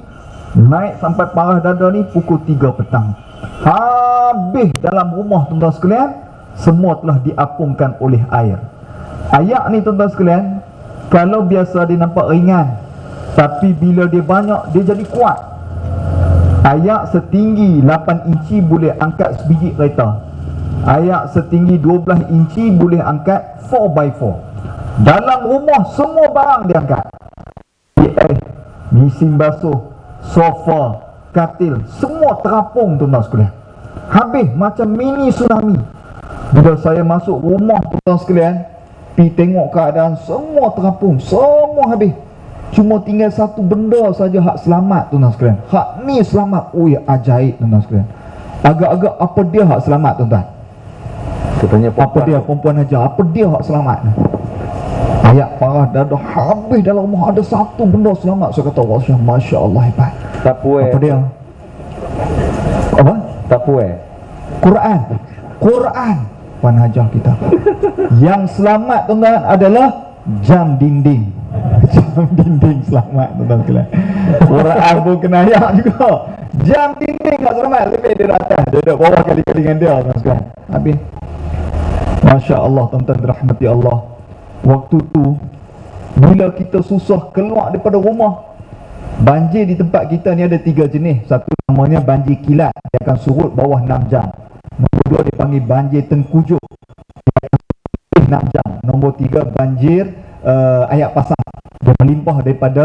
naik sampai parah dada ni pukul 3 petang. Habis dalam rumah tuan-tuan sekalian, semua telah diapungkan oleh air. Air ni tuan-tuan sekalian, kalau biasa dia nampak ringan, tapi bila dia banyak, dia jadi kuat. Air setinggi 8 inci boleh angkat sebiji kereta. Air setinggi 12 inci boleh angkat 4x4. Dalam rumah semua barang dia angkat. Mesin basuh, sofa, katil, semua terapung tuan-tuan sekalian. Habis macam mini tsunami. Bila saya masuk rumah tuan-tuan sekalian, pergi tengok keadaan, semua terapung, semua habis. Cuma tinggal satu benda saja hak selamat tuan-tuan sekalian. Hak ni selamat. Ui, ajaib tuan-tuan sekalian. Agak-agak apa dia hak selamat tuan-tuan? Katanya Apa dia perempuan aja? Apa dia hak selamat? Ayat parah dada habis dalam rumah, ada satu benda selamat. Saya kata, Masya Allah hebat. tak puas. Apa dia? Apa? Tak puas. Quran. Quran. Puan Hajah kita. Yang selamat tuan-tuan adalah jam dinding. Jam dinding selamat tuan-tuan sekalian. Quran pun kena ayat juga. Jam dinding tak selamat. Lebih dia atas, dia duduk bawah kali-kali dengan dia tuan-tuan sekalian. Habis. Masya Allah tuan-tuan dirahmati Allah. Waktu tu bila kita susah keluar daripada rumah, banjir di tempat kita ni ada 3 jenis. Satu namanya banjir kilat, dia akan surut bawah 6 jam. Nombor 2 dipanggil banjir tengkujuk, dia akan surut 6 jam. Nombor 3 banjir air pasang, dia melimpah daripada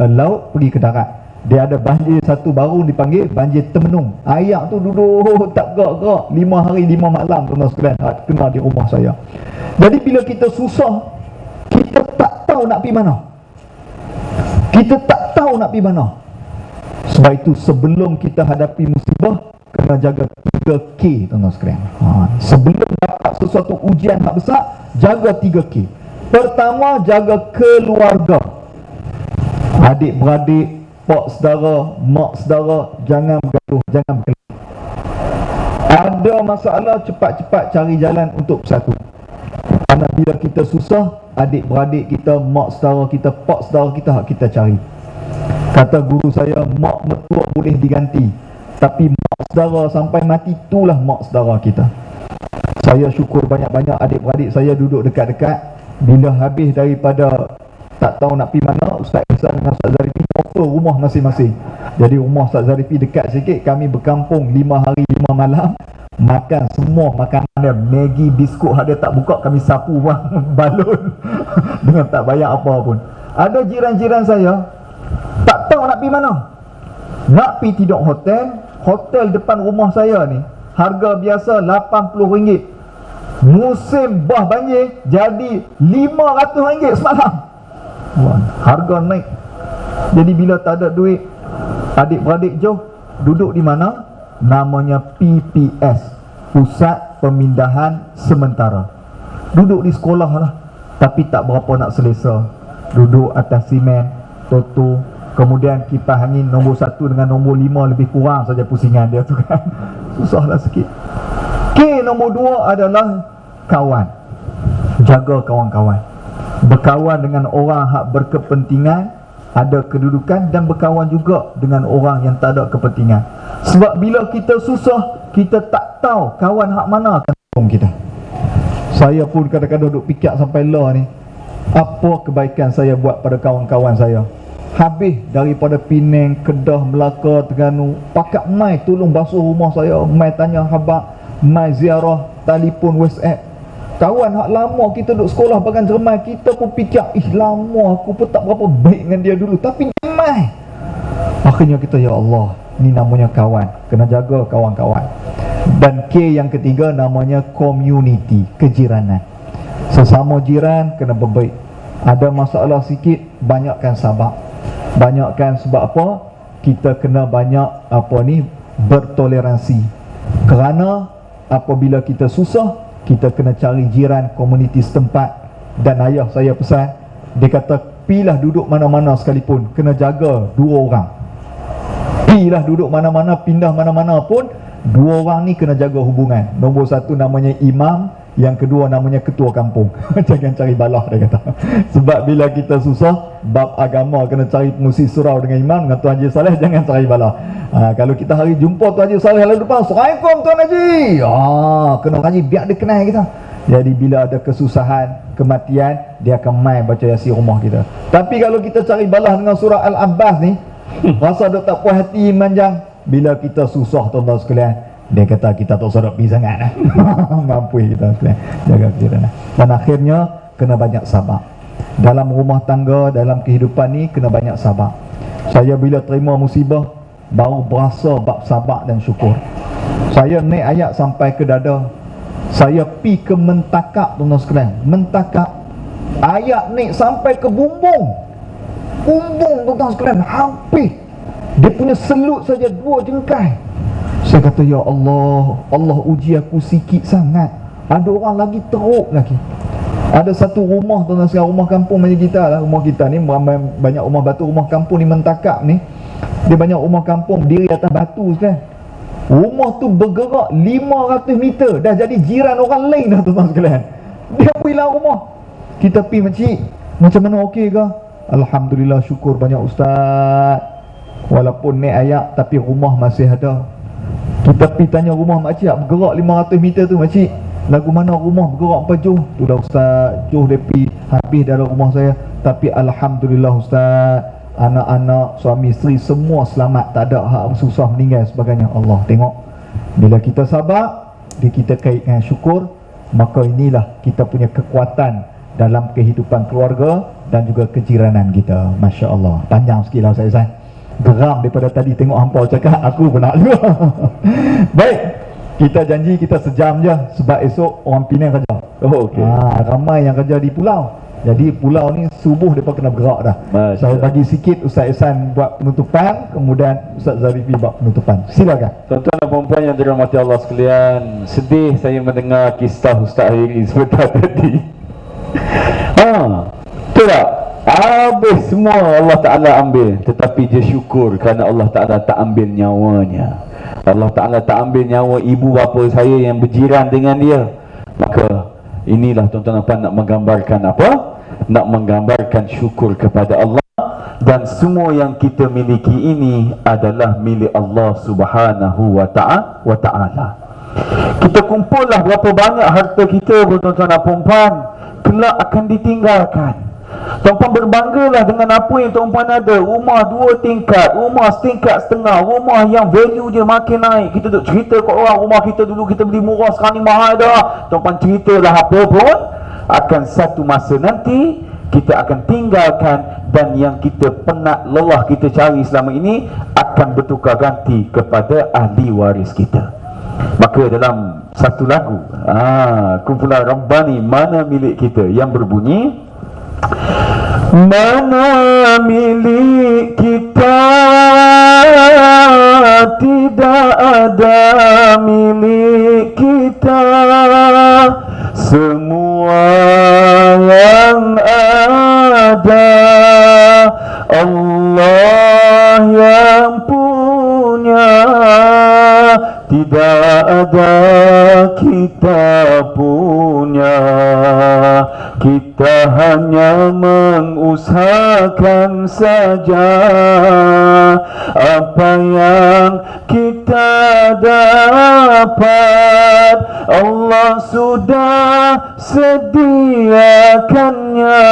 laut pergi ke darat. Dia ada banjir satu baru dipanggil banjir temenung. Air tu duduk tak gerak-gerak 5 hari 5 malam tuan-tuan sekalian, kena di rumah saya. Jadi bila kita susah, kita tak tahu nak pergi mana. Kita tak tahu nak pergi mana. Sebab itu sebelum kita hadapi musibah, kena jaga 3K tuan-tuan sekalian. Sebelum dapat sesuatu ujian yang besar, jaga 3K. Pertama, jaga keluarga. Adik-beradik, pak saudara, mak saudara, jangan bergaduh, jangan berkelahi. Ada masalah, cepat-cepat cari jalan untuk bersatu. Kerana bila kita susah, adik-beradik kita, mak saudara kita, pak saudara kita, hak kita cari. Kata guru saya, mak mertua boleh diganti, tapi mak saudara sampai mati, itulah mak saudara kita. Saya syukur banyak-banyak adik-beradik saya duduk dekat-dekat. Bila habis daripada tak tahu nak pergi mana, Ustaz Ihsan dengan Ustaz Zarifi offer rumah masing-masing. Jadi rumah Ustaz Zarifi dekat sikit, kami berkampung 5 hari 5 malam, makan semua makanan dia, Maggi, biskut, ada tak buka kami sapu balon dengan tak bayar apa pun. Ada jiran-jiran saya tak tahu nak pergi mana, nak pergi tidur hotel. Hotel depan rumah saya ni harga biasa RM80, musim bah banjir jadi RM500 semalam. Harga naik. Jadi bila tak ada duit, adik-beradik jauh, duduk di mana? Namanya PPS, Pusat Pemindahan Sementara. Duduk di sekolah lah, tapi tak berapa nak selesa. Duduk atas simen, toto, kemudian kipas angin nombor 1 dengan nombor 5 lebih kurang saja pusingan dia tu kan. Susahlah sikit. K nombor 2 adalah kawan. Jaga kawan-kawan. Berkawan dengan orang hak berkepentingan, ada kedudukan, dan berkawan juga dengan orang yang tak ada kepentingan. Sebab bila kita susah, kita tak tahu kawan hak mana akan tolong kita. Saya pun kadang-kadang duduk fikir sampai lah ni, apa kebaikan saya buat pada kawan-kawan saya. Habis daripada Penang, Kedah, Melaka, Terengganu, pakat mai tolong basuh rumah saya, mai tanya khabar, mai ziarah, telefon, WhatsApp. Kawan hak lama kita duduk sekolah bagan Jerman, kita pun fikir, lama aku pun tak berapa baik dengan dia dulu, tapi mai. Akhirnya kita, ya Allah, ni namanya kawan, kena jaga kawan-kawan. Dan K yang ketiga namanya community, kejiranan. Sesama jiran kena berbaik. Ada masalah sikit, banyakkan sabar. Banyakkan sebab apa? Kita kena banyak bertoleransi. Kerana apabila kita susah, kita kena cari jiran komuniti setempat. Dan ayah saya pesan, dia kata, pilah duduk mana-mana sekalipun, kena jaga 2 orang. Pilah duduk mana-mana, pindah mana-mana pun, dua orang ni kena jaga hubungan. Nombor satu namanya imam, yang kedua namanya ketua kampung. Jangan cari balah, dia kata. Sebab bila kita susah bab agama, kena cari pengusi surau dengan imam, dengan Tuan Haji Saleh, jangan cari balah. Kalau kita hari jumpa Tuan Haji Saleh lalu depan, Assalamualaikum Tuan Haji, kena Haji biar dia kenal kita. Jadi bila ada kesusahan, kematian, dia akan main baca Yasin rumah kita. Tapi kalau kita cari balah dengan surah Al-Abbas ni, rasa dia tak puas hati, manjang. Bila kita susah, tuan-tuan sekalian, dia kata kita tak usah pergi sangat. Mampu kita sekalian jaga kejiran. Dan akhirnya kena banyak sabar. Dalam rumah tangga, dalam kehidupan ni kena banyak sabar. Saya bila terima musibah, baru berasa bab sabar dan syukur. Saya naik ayat sampai ke dada. Saya pi ke mentakak, tuan-tuan sekalian. Mentakak, ayat naik sampai ke bumbung. Bumbung, tuan-tuan sekalian, hampir. Dia punya selut saja 2 jengkai. Saya kata, ya Allah, Allah uji aku sikit sangat. Ada orang lagi teruk lagi. Ada satu rumah, tuan-tuan sekalian, rumah kampung macam kita lah. Rumah kita ni banyak rumah batu. Rumah kampung ni mentakak ni, dia banyak rumah kampung diri atas batu sekalian. Rumah tu bergerak 500 meter, dah jadi jiran orang lain dah, tuan-tuan sekalian. Dia pergilah rumah. Kita pergi, makcik, macam mana, okey ke? Alhamdulillah, syukur banyak ustaz. Walaupun naik ayat, tapi rumah masih ada. Kita pergi tanya rumah makcik, bergerak 500 meter tu, makcik, lagu mana rumah bergerak 4 jauh? Tu dah ustaz, jauh dia pergi habis dalam rumah saya. Tapi Alhamdulillah ustaz, anak-anak, suami isteri semua selamat, tak ada hak susah meninggal sebagainya. Allah tengok, bila kita sabar, kita kaitkan syukur, maka inilah kita punya kekuatan dalam kehidupan keluarga dan juga kejiranan kita. Masya Allah. Panjang sikit lah saya geram daripada tadi tengok hampa cakap, aku pun nak juga. Baik, kita janji kita sejam je, sebab esok orang Penang kerja. Ramai yang kerja di pulau. Jadi pulau ni subuh mereka kena bergerak dah. Saya bagi sikit Ustaz Ihsan buat penutupan, kemudian Ustaz Zarifi buat penutupan. Silakan. Tuan-tuan dan puan-puan yang dirahmati Allah sekalian, sedih saya mendengar kisah Ustaz Hairi sebentar tadi. Betul tak? Habis semua Allah Ta'ala ambil, tetapi dia syukur kerana Allah Ta'ala tak ambil nyawanya. Allah Ta'ala tak ambil nyawa ibu bapa saya yang berjiran dengan dia. Maka inilah tuan-tuan dan puan nak menggambarkan apa? Nak menggambarkan syukur kepada Allah. Dan semua yang kita miliki ini adalah milik Allah Subhanahu wa ta'ala. Kita kumpullah berapa banyak harta kita, tuan-tuan dan puan-puan, kelak akan ditinggalkan. Tuan-puan berbanggalah dengan apa yang tuan-puan ada. Rumah 2 tingkat, rumah setingkat setengah, rumah yang value dia makin naik. Kita duk cerita kat orang, rumah kita dulu kita beli murah, sekarang ni mahal dah. Tuan-puan ceritalah apa pun, akan satu masa nanti kita akan tinggalkan, dan yang kita penat lelah kita cari selama ini akan bertukar ganti kepada ahli waris kita. Maka dalam satu lagu kumpulan Rabbani, Mana Milik Kita, yang berbunyi, mana milik kita, tidak ada milik kita, semua yang ada Allah yang punya, tidak ada kita punya. Kita hanya mengusahakan saja apa yang kita dapat, Allah sudah sediakannya.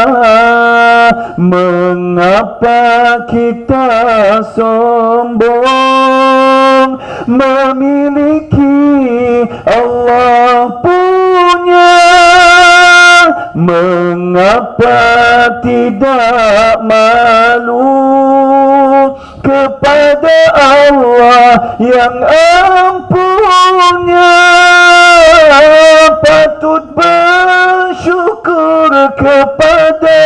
Mengapa kita sombong memiliki Allah punya? Mengapa tidak malu kepada Allah yang ampunya? Patut bersyukur kepada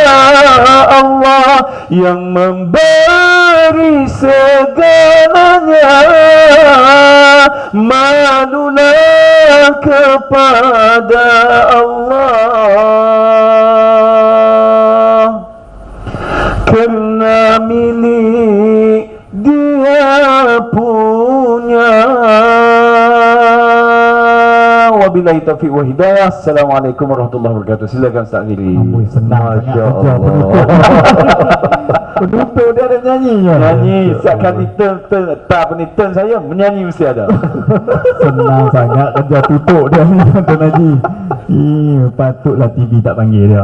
Allah yang memberi segalanya. Malulah kepada Allah, kerana milik Dia Wabillahi taufiq wa hidayah. Assalamualaikum warahmatullahi wabarakatuh. Silakan Ustaz Fili. Amboi, senang Masya sangat kerja Allah. penutup dia ada nyanyinya. Nyanyi setiap kali turn saya menyanyi mesti ada. Senang sangat kerja tutup dia ni Tuan Haji. Patutlah TV tak panggil dia.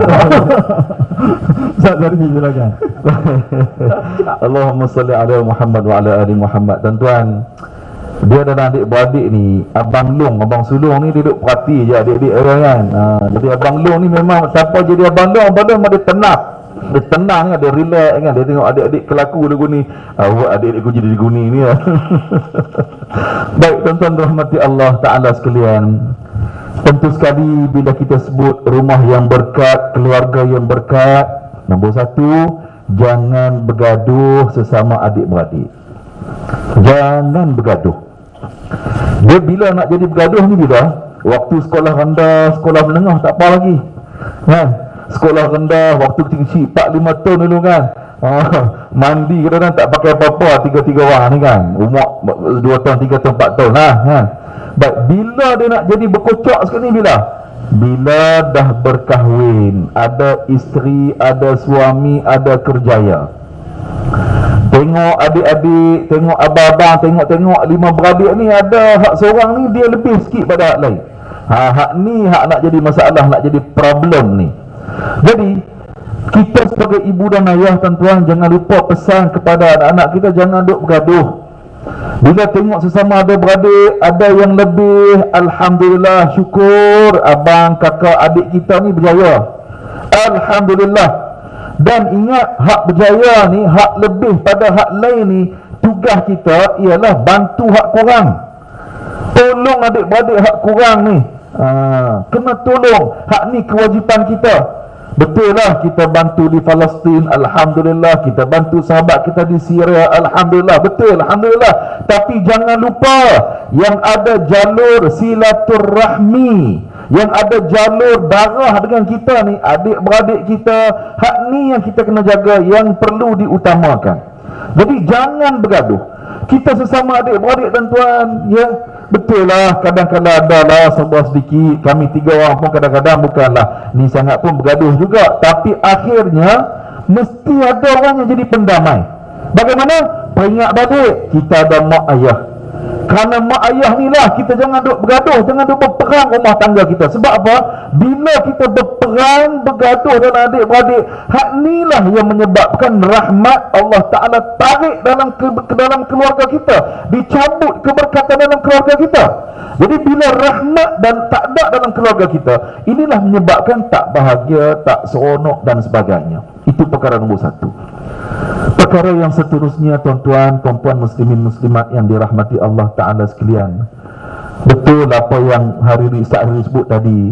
Ustaz Zarfi, silakan. Allahumma salli ala Muhammad wa ala ali Muhammad. Tuan-tuan, dia dan adik-beradik ni, Abang Long, Abang Sulong ni dia duduk perhati je adik-adik orang kan. Jadi Abang Long ni memang siapa jadi Abang Long dia tenang. Dia tenang kan, dia relax kan. Dia tengok adik-adik kelaku lagu ni, adik-adikku jadi lagu ni kan. Baik tuan-tuan rahmati Allah Ta'ala sekalian, tentu sekali bila kita sebut rumah yang berkat, keluarga yang berkat, nombor satu, jangan bergaduh sesama adik-beradik. Jangan bergaduh. Dia bila nak jadi bergaduh ni bila? Waktu sekolah rendah, sekolah menengah tak apa lagi kan? Sekolah rendah, waktu kecil-kecil 4-5 tahun dulu kan, mandi kadang-kadang tak pakai apa-apa 3-3 orang ni kan, umur 2 tahun, 3 tahun, 4 tahun lah kan? Baik, bila dia nak jadi berkocok sekali bila? Bila dah berkahwin, ada isteri, ada suami, ada kerjaya. Tengok adik-adik, tengok abang-abang, tengok 5 beradik ni, ada hak seorang ni dia lebih sikit pada hak lain. Hak ni hak nak jadi masalah, nak jadi problem ni. Jadi kita sebagai ibu dan ayah tuan-tuan, jangan lupa pesan kepada anak-anak kita, jangan duk bergaduh. Bila tengok sesama ada beradik, ada yang lebih, alhamdulillah, syukur abang, kakak, adik kita ni berjaya, alhamdulillah. Dan ingat, hak berjaya ni, hak lebih pada hak lain ni, tugas kita ialah bantu hak kurang. Tolong adik-beradik hak kurang ni. Kena tolong. Hak ni kewajipan kita. Betul lah, kita bantu di Palestin, alhamdulillah. Kita bantu sahabat kita di Syria, alhamdulillah. Betul, alhamdulillah. Tapi jangan lupa yang ada jalur silaturrahmi, yang ada jalur darah dengan kita ni, adik-beradik kita. Hak ni yang kita kena jaga, yang perlu diutamakan. Jadi jangan bergaduh. Kita sesama adik-beradik tuan-tuan, ya. Betul lah, kadang-kadang ada lah sebuah sedikit. Kami 3 orang pun kadang-kadang bukanlah ni sangat pun bergaduh juga. Tapi akhirnya mesti ada orang yang jadi pendamai. Bagaimana? Peringat balik, kita ada mak ayah. Kerana mak ayah ni lah kita jangan duk bergaduh, jangan duk berperang rumah tangga kita. Sebab apa? Bila kita berperang, bergaduh dalam adik-beradik, hak ni lah yang menyebabkan rahmat Allah Ta'ala tarik dalam dalam keluarga kita, dicabut keberkatan dalam keluarga kita. Jadi bila rahmat dan tak ada dalam keluarga kita, inilah menyebabkan tak bahagia, tak seronok dan sebagainya. Itu perkara nombor 1. Perkara yang seterusnya tuan-tuan, perempuan muslimin muslimat yang dirahmati Allah Ta'ala sekalian, betul apa yang hari Ustaz sebut tadi.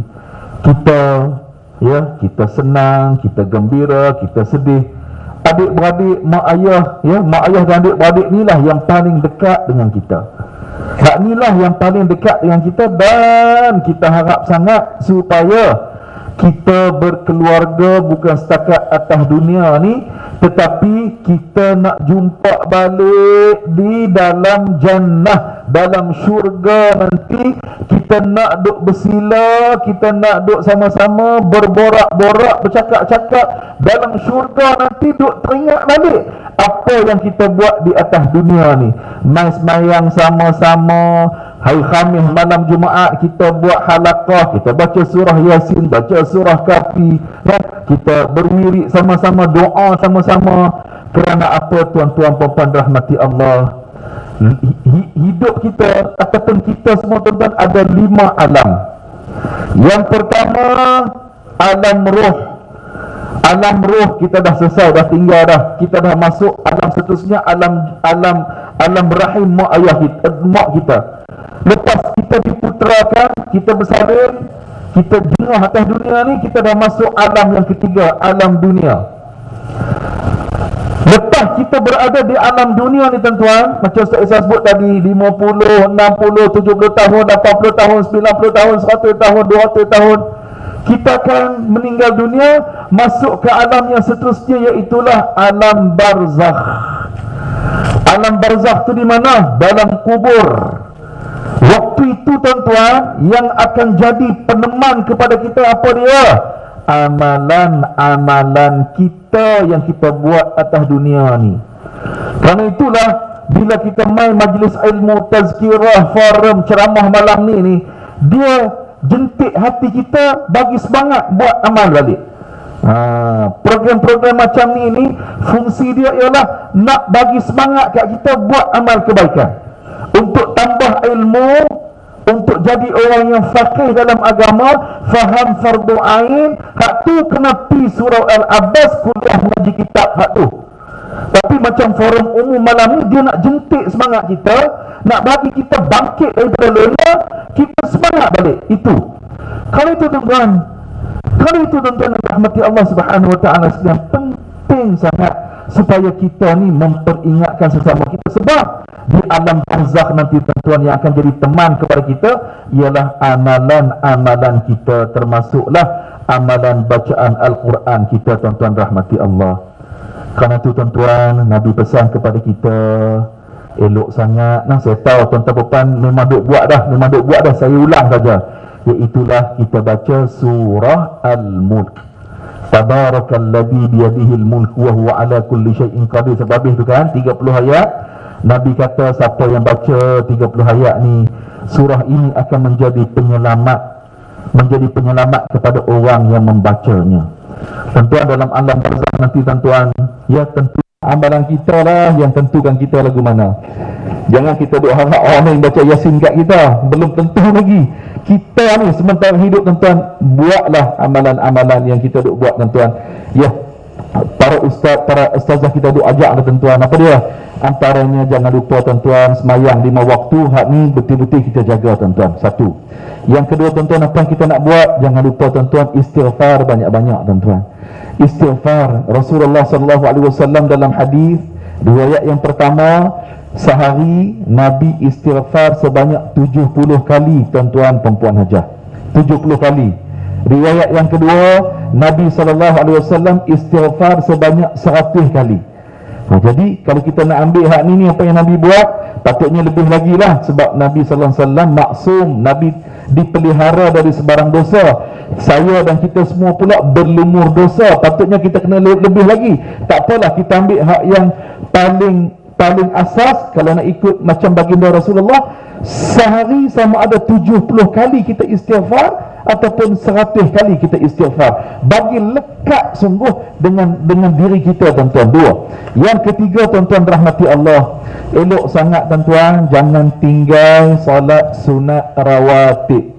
Kita senang, kita gembira, kita sedih. Adik-beradik, mak ayah, mak ayah dan adik-beradik inilah yang paling dekat dengan kita. Hak inilah yang paling dekat dengan kita, dan kita harap sangat supaya kita berkeluarga bukan setakat atas dunia ni, tetapi kita nak jumpa balik di dalam jannah, dalam syurga nanti. Kita nak duk bersila, kita nak duk sama-sama berborak-borak, bercakap-cakap dalam syurga nanti. Duk teringat balik apa yang kita buat di atas dunia ni. Mai semayang sama-sama, hari Khamis malam Jumaat kita buat halaqah, kita baca surah Yasin, baca surah Kafi, kita berwirid sama-sama, doa sama-sama. Kerana apa tuan-tuan puan-puan rahmati Allah? Hidup kita ataupun kita semua tuan-tuan ada 5 alam. Yang pertama, alam roh. Alam roh kita dah selesai, dah tinggal dah. Kita dah masuk alam seterusnya, alam rahim mak ayah kita, mak kita. Lepas kita diputerakan, kita bersalin, kita jengah atas dunia ni, kita dah masuk alam yang ketiga, alam dunia. Lepas kita berada di alam dunia ni tuan-tuan, macam Ustaz Isa sebut tadi, 50, 60, 70 tahun, 80 tahun, 90 tahun, 100 tahun, 200 tahun, kita akan meninggal dunia, masuk ke alam yang seterusnya, iaitulah alam barzakh. Alam barzakh tu di mana? Dalam kubur. Waktu Satu itu tuan-tuan yang akan jadi peneman kepada kita, apa dia? Amalan-amalan kita yang kita buat atas dunia ni. Kerana itulah bila kita main majlis ilmu, tazkirah, forum, ceramah malam ni dia jentik hati kita bagi semangat buat amal balik. Program-program macam ni fungsi dia ialah nak bagi semangat kat kita buat amal kebaikan, untuk tambah ilmu, untuk jadi orang yang faqih dalam agama, faham fardu ain. Hak tu kena pi surau Al-Abbas, kuliah ngaji kitab hak tu. Tapi macam forum umum malam ni, dia nak jentik semangat kita, nak bagi kita bangkit daripada lena, kita semangat balik. Itu kalau itu tuan-tuan, yang rahmati Allah Subhanahu Wa Taala sekalian, penting sangat supaya kita ni memperingatkan sesama kita. Sebab di alam barzakh nanti tuan-tuan, yang akan jadi teman kepada kita ialah amalan-amalan kita, termasuklah amalan bacaan Al-Quran kita tuan-tuan rahmati Allah. Kerana itu tuan-tuan, Nabi pesan kepada kita elok sangat. Saya tahu tuan-tuan puan memang duk buat dah, saya ulang saja. Iaitulah kita baca surah Al-Mulk. Tabarakalladzi biyadihil mulk wa huwa ala kulli syai'in qadir. Sebab habis tu kan 30 ayat. Nabi kata siapa yang baca 30 ayat ni, surah ini akan menjadi penyelamat kepada orang yang membacanya. Tentuan dalam alam barzakh nanti tuan-tuan, ya tentu amalan kita lah yang tentukan kita lagu mana. Jangan kita duk harap orang lain baca Yasin kat kita, belum tentu lagi. Kita ni sementara hidup tuan-tuan, buatlah amalan-amalan yang kita duk buat tuan-tuan. Ya, para ustazah kita duk ajak tuan-tuan, apa dia? Antaranya jangan lupa tuan-tuan, semayang 5 waktu. Hak ni betul-betul kita jaga tuan-tuan. Satu. Yang kedua tuan-tuan, apa yang kita nak buat? Jangan lupa tuan-tuan, istighfar banyak-banyak tuan-tuan. Istighfar. Rasulullah SAW dalam hadis, riwayat yang pertama, sehari Nabi istighfar sebanyak 70 kali tuan-tuan perempuan hajah. 70 kali. Riwayat yang kedua, Nabi SAW istighfar sebanyak 100 kali. Jadi kalau kita nak ambil hak ni apa yang Nabi buat, patutnya lebih lagi lah. Sebab Nabi SAW maksum, Nabi dipelihara dari sebarang dosa. Saya dan kita semua pula berlumur dosa, patutnya kita kena lebih lagi. Tak apalah, kita ambil hak yang paling asas. Kalau nak ikut macam baginda Rasulullah, sehari sama ada 70 kali kita istighfar ataupun 100 kali kita istighfar, bagi lekat sungguh dengan diri kita tuan-tuan. Dua. Yang ketiga tuan-tuan rahmati Allah, elok sangat tuan-tuan jangan tinggal solat sunat rawatib.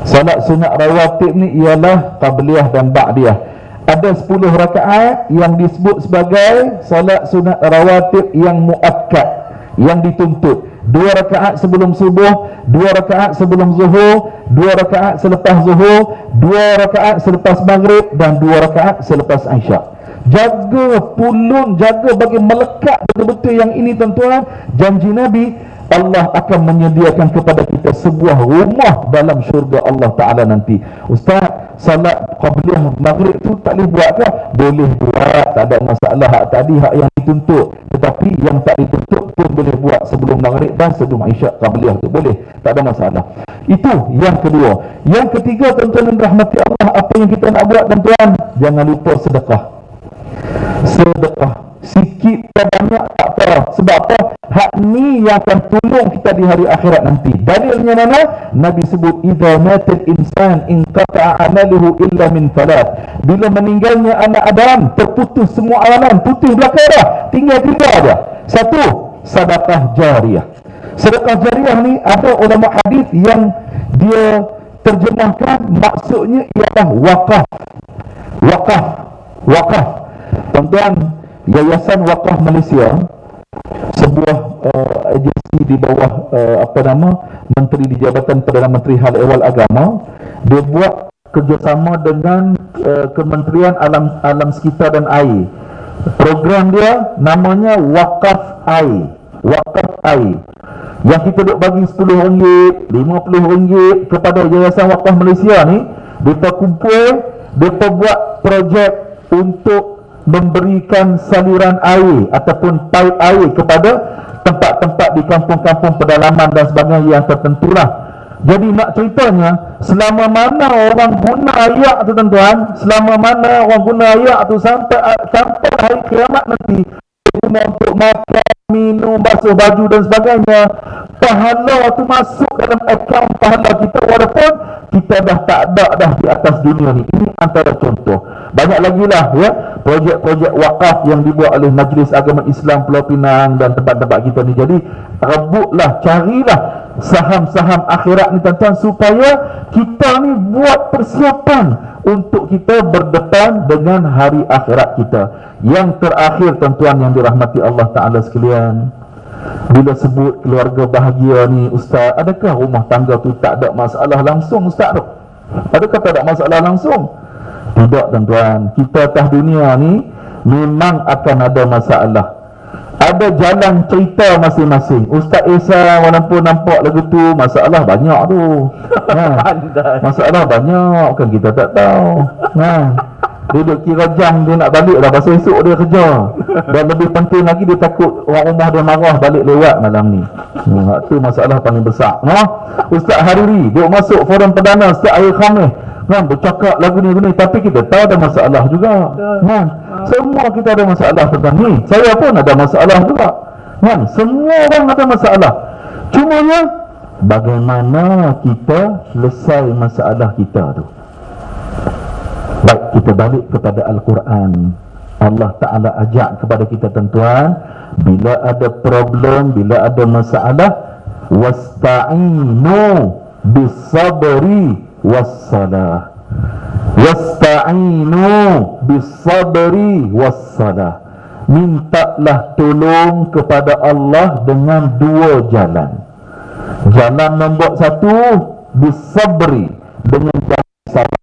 Solat sunat rawatib ni ialah qabliyah dan ba'diyah. Ada 10 rakaat yang disebut sebagai solat sunat rawatib yang muakkad, yang dituntut. 2 rakaat sebelum subuh, 2 rakaat sebelum zuhur, 2 rakaat selepas zuhur, 2 rakaat selepas maghrib, dan 2 rakaat selepas isyak. Jaga pulun, jaga bagi melekat betul-betul yang ini tuan-tuan. Janji Nabi, Allah akan menyediakan kepada kita sebuah rumah dalam syurga Allah Ta'ala nanti. Ustaz, salat qabliyah maghrib tu tak boleh buat ke? Boleh buat, tak ada masalah. Hak tadi hak yang dituntut, tetapi yang tak dituntut pun boleh buat sebelum maghrib dan sebelum isyak qabliyah tu boleh, tak ada masalah. Itu yang kedua. Yang ketiga tuan-tuan dan rahmati Allah, apa yang kita nak buat tuan-tuan? Jangan lupa sedekah. Sedekah sikit atau banyak tak apa. Sebab apa? Hak ni yang akan tolong kita di hari akhirat nanti. Dalilnya mana? Nabi sebut, idza matal insan inqata'a amaluhu illa min thalath. Bila meninggalnya anak Adam, terputus semua amalan, putih belaka dah, tinggal 3 aja. Satu, sedekah jariyah. Sedekah jariyah ni ada ulama hadis yang dia terjemahkan maksudnya ialah wakaf. Wakaf. Tuan-tuan, Yayasan Wakaf Malaysia, sebuah agensi di bawah Menteri di Jabatan Perdana Menteri Hal Ehwal Agama, dia buat kerjasama dengan Kementerian Alam Sekitar dan Air. Program dia namanya Wakaf Air. Wakaf Air. Yang kita duk bagi RM10, RM50 kepada Yayasan Wakaf Malaysia ni, mereka kumpul, mereka buat projek untuk memberikan saluran air ataupun paip air kepada tempat-tempat di kampung-kampung pedalaman dan sebagainya yang tertentulah. Jadi nak ceritanya, selama mana orang guna ayat tu tuan-tuan, selama mana orang guna ayat tu sampai hari kiamat nanti, guna untuk makan, minum, basuh baju dan sebagainya, pahala tu masuk dalam akaun pahala kita walaupun kita dah tak ada dah di atas dunia ni. Ini antara contoh. Banyak lagi lah ya, projek-projek wakaf yang dibuat oleh Majlis Agama Islam Pulau Pinang dan tempat-tempat kita ni. Jadi rebutlah, carilah saham-saham akhirat ni tuan-tuan, supaya kita ni buat persiapan untuk kita berdepan dengan hari akhirat kita. Yang terakhir tuan-tuan yang dirahmati Allah Ta'ala sekalian, bila sebut keluarga bahagia ni, Ustaz, adakah rumah tangga tu tak ada masalah langsung, Ustaz tu? Adakah tak ada masalah langsung? Tidak tuan-tuan, kita atas dunia ni memang akan ada masalah. Ada jalan cerita masing-masing. Ustaz Esa walaupun nampak lagu tu, masalah banyak tu. Masalah banyak, kan kita tak tahu. Dia duduk kira jam dia nak balik dah, pasal esok dia kerja. Dan lebih penting lagi, dia takut orang rumah dia marah balik lewat malam ni. Tu masalah paling besar. Ustaz Hariri duduk masuk forum perdana setiap hari Khamis, bercakap lagu ni, tapi kita tahu ada masalah juga. Semua kita ada masalah tentang ni. Saya pun ada masalah juga. Semua orang ada masalah. Cumanya bagaimana kita selesai masalah kita tu. Baik, kita balik kepada Al-Quran. Allah Ta'ala ajak kepada kita tuan-tuan, bila ada problem, bila ada masalah, wasta'inu bis-sabri was-salah. Wasta'inu bis-sabri was-salah. Mintalah tolong kepada Allah dengan dua jalan. Jalan nombor satu, bis-sabri, dengan jalan sabar.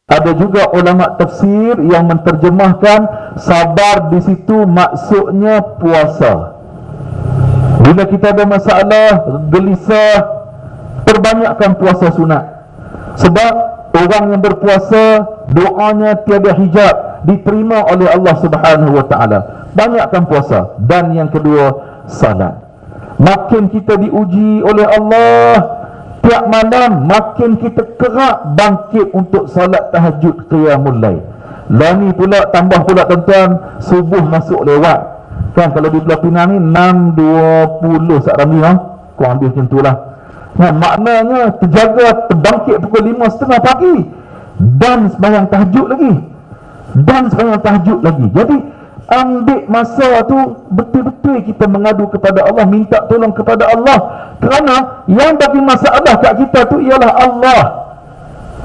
Ada juga ulama tafsir yang menterjemahkan sabar di situ maksudnya puasa. Bila kita ada masalah, gelisah, perbanyakkan puasa sunat. Sebab orang yang berpuasa, doanya tiada hijab, diterima oleh Allah Subhanahu wa taala. Banyakkan puasa. Dan yang kedua, salat. Makin kita diuji oleh Allah, tiap malam makin kita kerak bangkit untuk salat tahajud qiyamul lail. Lani pula tambah pula tuan-tuan, subuh masuk lewat. Kan kalau di Pulau Pinang ni 6.20 saat Rami kau ambil macam tu lah. Maknanya terjaga terbangkit pukul 5.30 pagi dan sembahyang tahajud lagi. Jadi ambil masa tu betul-betul kita mengadu kepada Allah, minta tolong kepada Allah, kerana yang bagi masalah kat kita tu ialah Allah,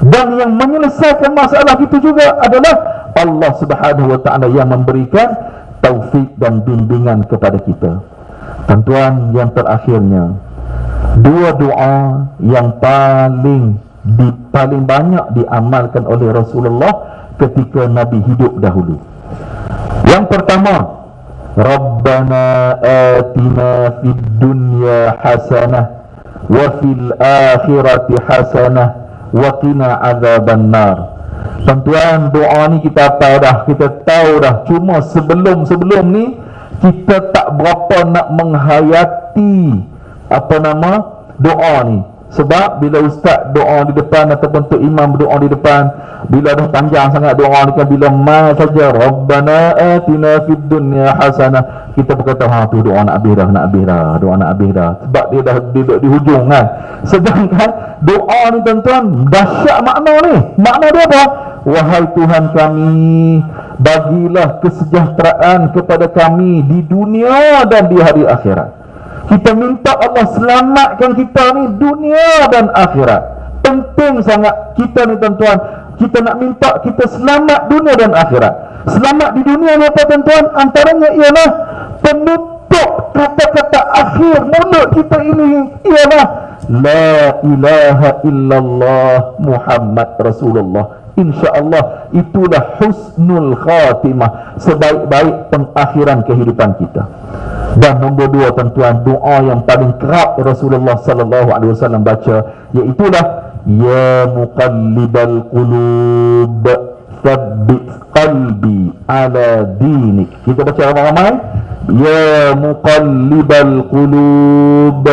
dan yang menyelesaikan masalah kita juga adalah Allah Subhanahu wa taala yang memberikan taufik dan bimbingan kepada kita. Tuan-tuan, yang terakhirnya, dua doa yang paling banyak diamalkan oleh Rasulullah ketika Nabi hidup dahulu. Yang pertama, Rabbana atina fid dunya hasanah wa fil akhirati hasanah wa qina azaban nar. Tuan-tuan, doa ni kita tahu dah, cuma sebelum ni kita tak berapa nak menghayati doa ni. Sebab bila ustaz doa di depan ataupun tok imam berdoa di depan, bila dah panjang sangat doa ni kan, bila saja Rabbana atina fid dunya hasanah, kita berkata tu doa nak habis dah, sebab dia dah duduk di hujung kan. Sedangkan doa ni tuan-tuan dahsyat makna dia apa? Wahai Tuhan kami, bagilah kesejahteraan kepada kami di dunia dan di hari akhirat. Kita minta Allah selamatkan kita ni dunia dan akhirat. Penting sangat kita ni tuan-tuan, kita nak minta kita selamat dunia dan akhirat. Selamat di dunia ni apa tuan-tuan? Antaranya ialah penutup kata-kata akhir mulut kita ini ialah La ilaha illallah Muhammad Rasulullah. InsyaAllah itulah husnul khatimah, sebaik-baik pengakhiran kehidupan kita. Dan nombor dua tuan-tuan, doa yang paling kerap Rasulullah sallallahu alaihi wasallam baca, iaitulah ya muqallibal qulub tsabbit qalbi ala dinik. Kita baca ramai-ramai, ya muqallibal qulub,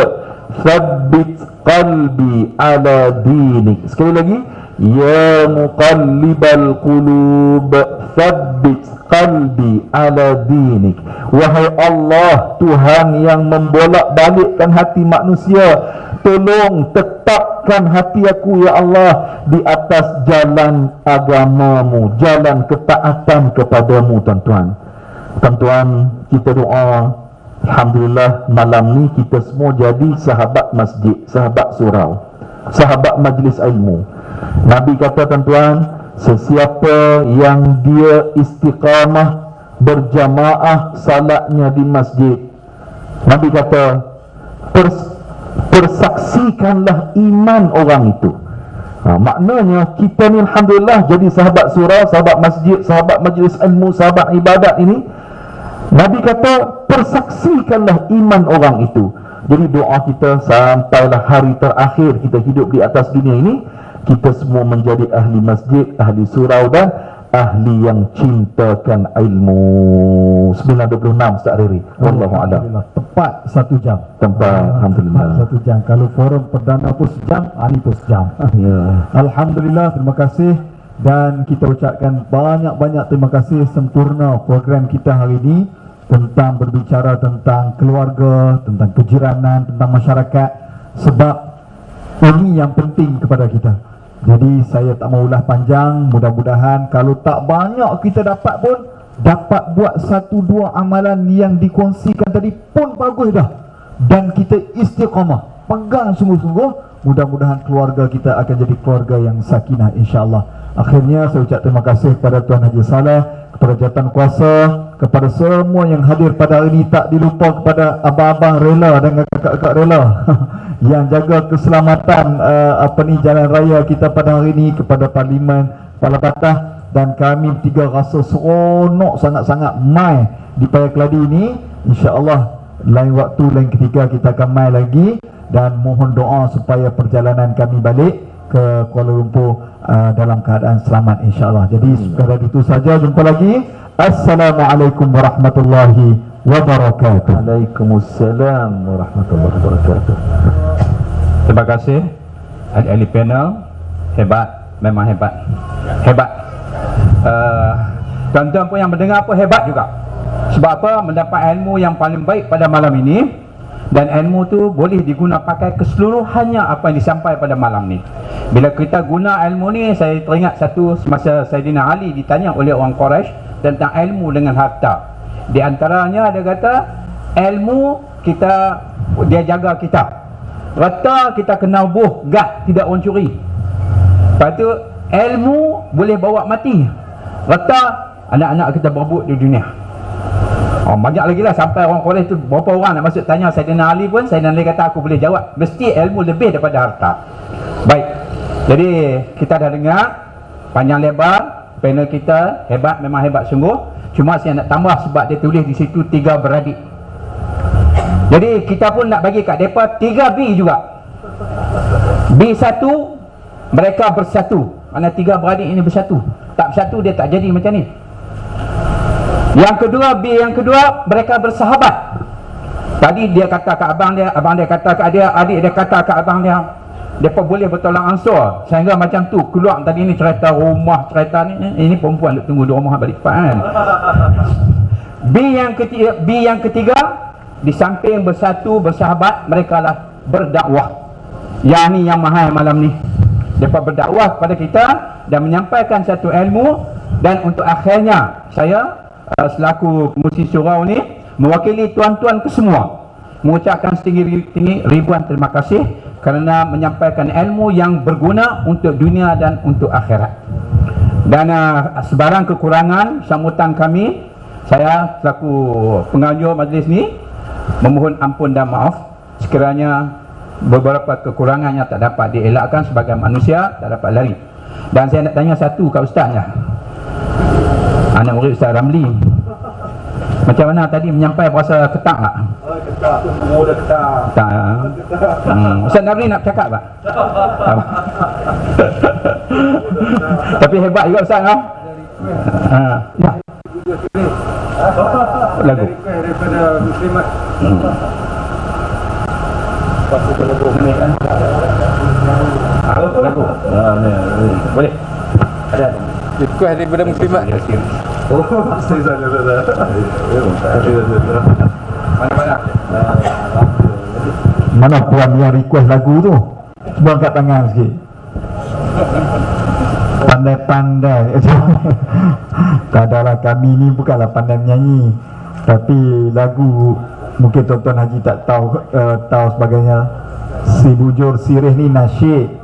tsabbit qalbi ala dinik. Sekali lagi, ya muqallibal qulub tsabbit qalbi ala dinik. Wahai Allah, Tuhan yang membolak-balikkan hati manusia, tolong tetapkan hati aku ya Allah di atas jalan agamamu, jalan ketaatan kepadamu. Tuan-tuan, kita doa. Alhamdulillah, malam ni kita semua jadi sahabat masjid, sahabat surau, sahabat majlis ilmu. Nabi kata, tuan-tuan, sesiapa yang dia istiqamah berjamaah salatnya di masjid, Nabi kata, persaksikanlah iman orang itu. Maknanya kita ni alhamdulillah jadi sahabat surau, sahabat masjid, sahabat majlis ilmu, sahabat ibadat ini. Nabi kata, persaksikanlah iman orang itu. Jadi doa kita sampailah hari terakhir kita hidup di atas dunia ini, kita semua menjadi ahli masjid, ahli surau dan ahli yang cintakan ilmu. 9:26 Ustaz Riri. Wallahu a'lam. Tepat 1 jam. Alhamdulillah. Tepat 1 jam. Kalau forum perdana pun sejam, ini pun sejam. Ya. Alhamdulillah, terima kasih. Dan kita ucapkan banyak-banyak terima kasih. Sempurna program kita hari ini tentang berbicara tentang keluarga, tentang kejiranan, tentang masyarakat. Sebab ini yang penting kepada kita. Jadi saya tak mau ulas panjang. Mudah-mudahan kalau tak banyak kita dapat pun, dapat buat 1-2 amalan yang dikongsikan tadi pun bagus dah. Dan kita istiqamah, pegang sungguh-sungguh. Mudah-mudahan keluarga kita akan jadi keluarga yang sakinah, insya-Allah. Akhirnya saya ucap terima kasih kepada Tuan Haji Saleh, kepada jawatan kuasa, kepada semua yang hadir pada hari ini. Tak dilupa kepada abang-abang rela dan kakak-kakak rela yang jaga keselamatan jalan raya kita pada hari ini, kepada Parlimen Kepala Patah. Dan kami tiga rasa seronok sangat-sangat mai di Paya Keladi ini. InsyaAllah lain waktu, lain ketika kita akan mai lagi. Dan mohon doa supaya perjalanan kami balik ke Kuala Lumpur dalam keadaan selamat, insyaAllah. Jadi sekadar itu saja, jumpa lagi. Assalamualaikum warahmatullahi wabarakatuh. Waalaikumsalam warahmatullahi wabarakatuh. Terima kasih ahli panel. Hebat, memang hebat. Hebat. Tuan-tuan pun yang mendengar pun hebat juga. Sebab apa? Mendapat ilmu yang paling baik pada malam ini. Dan ilmu tu boleh diguna pakai keseluruhannya apa yang disampaikan pada malam ni. Bila kita guna ilmu ni, saya teringat satu semasa Saidina Ali ditanya oleh orang Quraisy tentang ilmu dengan harta. Di antaranya dia kata, ilmu kita, dia jaga kita. Harta kita kena buh, gad, tidak orang curi. Lepas tu ilmu boleh bawa mati. Harta anak-anak kita berebut di dunia. Banyak lagi lah, sampai orang Quraisy tu berapa orang nak masuk tanya Saidina Ali pun, Saidina Ali kata aku boleh jawab, mesti ilmu lebih daripada harta. Baik, jadi kita dah dengar panjang lebar, panel kita hebat, memang hebat sungguh. Cuma saya nak tambah sebab dia tulis di situ 3 beradik. Jadi kita pun nak bagi kat mereka 3 B juga. B1, mereka bersatu. Mana 3 beradik ini bersatu. Tak bersatu dia tak jadi macam ni. Yang kedua, B yang kedua, mereka bersahabat. Tadi dia kata ke abang dia kata ke adik dia kata ke abang dia. Mereka boleh bertolak ansur. Sehingga macam tu keluar tadi ni cerita rumah, cerita ni. Ini perempuan duk tunggu di rumah balik cepat kan. B yang ketiga, di samping bersatu, bersahabat, mereka lah berdakwah. Yang ni yang mahal malam ni. Mereka berdakwah kepada kita dan menyampaikan satu ilmu. Dan untuk akhirnya, saya selaku pengurusi surau ni mewakili tuan-tuan kesemua mengucapkan setinggi-tinggi ribuan terima kasih kerana menyampaikan ilmu yang berguna untuk dunia dan untuk akhirat. Dan sebarang kekurangan sambutan kami, saya selaku penganjur majlis ni memohon ampun dan maaf sekiranya beberapa kekurangan yang tak dapat dielakkan sebagai manusia tak dapat lari. Dan saya nak tanya satu kat ustaznya, anak murid Ustaz Ramli, macam mana tadi menyampaikan berasa ketak tak? Oh, ketak. Mudah ketak. Tak. Ustaz Ramli nak bercakap tak? Tapi hebat juga Ustaz kan? Ya. Lagu. Daripada muslimat. Pasal 20 minit kan. Lagu. Boleh. Ada. Request daripada muslimat. Oh, saya saja. Mana-mana. Mana puan yang request lagu tu? Cuba angkat tangan sikit. Pandai-pandai. Tak adalah, kami ni bukanlah pandai menyanyi, tapi lagu mungkin tuan-tuan haji tak tahu tahu sebagainya. Si Bujur Sirih ni nasyid.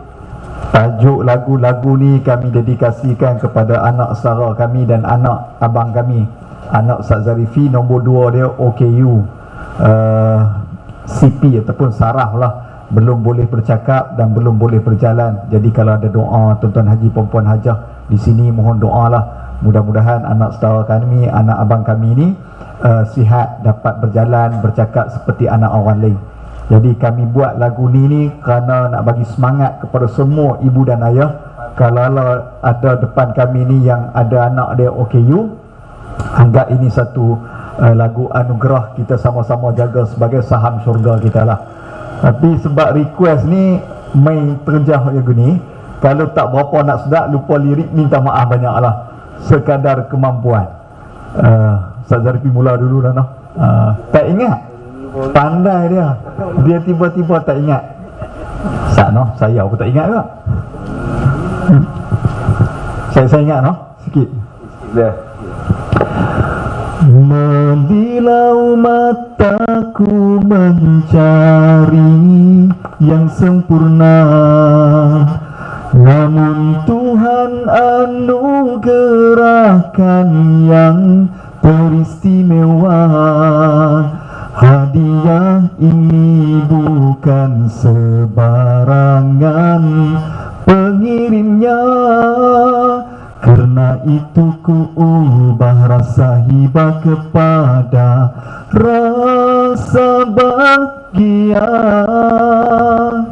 Tajuk lagu-lagu ni kami dedikasikan kepada anak saudara kami dan anak abang kami. Anak Ustaz Zarifi, nombor 2 dia OKU, CP ataupun saraf lah, belum boleh bercakap dan belum boleh berjalan. Jadi kalau ada doa tuan-tuan haji, puan-puan hajah di sini, mohon doa lah, mudah-mudahan anak saudara kami, anak abang kami ni sihat, dapat berjalan, bercakap seperti anak orang lain. Jadi kami buat lagu ni kerana nak bagi semangat kepada semua ibu dan ayah. Kalau ada depan kami ni yang ada anak dia OKU, anggap ini satu lagu anugerah, kita sama-sama jaga sebagai saham syurga kita lah. Tapi sebab request ni main terjah lagu ni, kalau tak berapa nak sedap, lupa lirik, minta maaf banyak lah, sekadar kemampuan. Ustaz Zarifi mula dulu dah noh. Tak ingat, pandai dia tiba-tiba tak ingat. Ustaz noh, saya pun tak ingat ke? Saya ingat noh, sikit. Membilau mataku mencari yang sempurna, namun Tuhan anugerahkan yang teristimewa. Hadiah ini bukan sebarangan pengirimnya, karena itu ku ubah rasa hibah kepada rasa bahagia.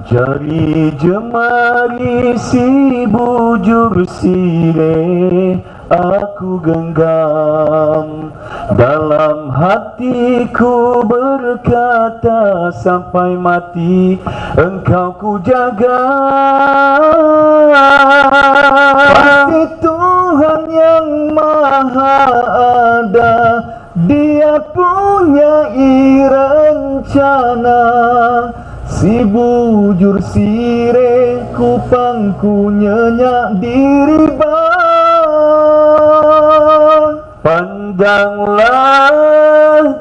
Jari jemari si Bujur Sirih aku genggam, dalam hatiku berkata sampai mati engkau ku jaga. Pasti Tuhan yang maha ada, Dia punya rencana. Si Bujur Sirih ku pangku nyenyak diri bang. Pandanglah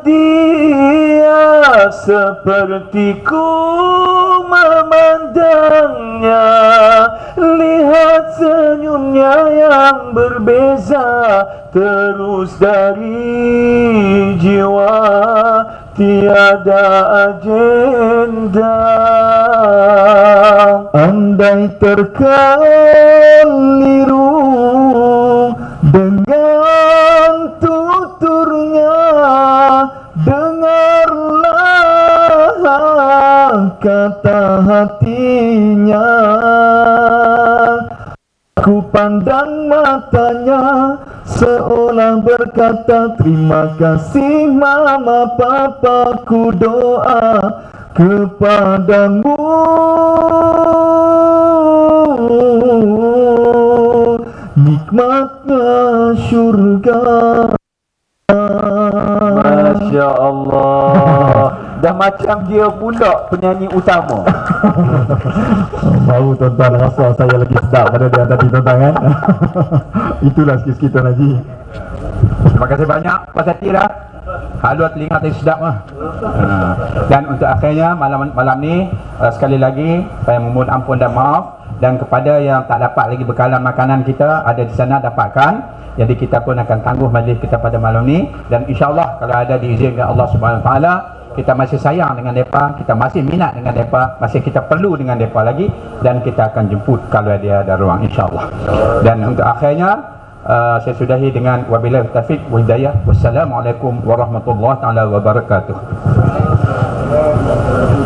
dia sepertiku memandangnya, lihat senyumnya yang berbeza, terus dari jiwa, tiada agenda. Andai terkeliru dengan tuturnya, dengarlah kata hatinya. Ku pandang matanya seolah berkata, terima kasih mama papa, ku doa kepadamu. Nikmatnya syurga. Masya Allah. Dah macam dia pula penyanyi utama. Baru tuan-tuan rasa saya lagi sedap pada dia tadi tuan-tuan kan. Itulah sikit-sikit Tuan Haji. Terima kasih banyak Pak Sati dah. Halua telinga tadi sedap lah. Dan untuk akhirnya malam ni sekali lagi saya memohon ampun dan maaf. Dan kepada yang tak dapat lagi bekalan makanan kita, ada di sana dapatkan. Jadi kita pun akan tangguh majlis kita pada malam ni. Dan insyaAllah kalau ada diizinkan Allah Subhanahu Wa Taala, kita masih sayang dengan mereka, kita masih minat dengan mereka, masih kita perlu dengan mereka lagi, dan kita akan jemput kalau dia ada ruang insyaAllah. Dan untuk akhirnya saya sudahi dengan wabillahi taufiq wa hidayah. Wassalamualaikum warahmatullahi taala wabarakatuh.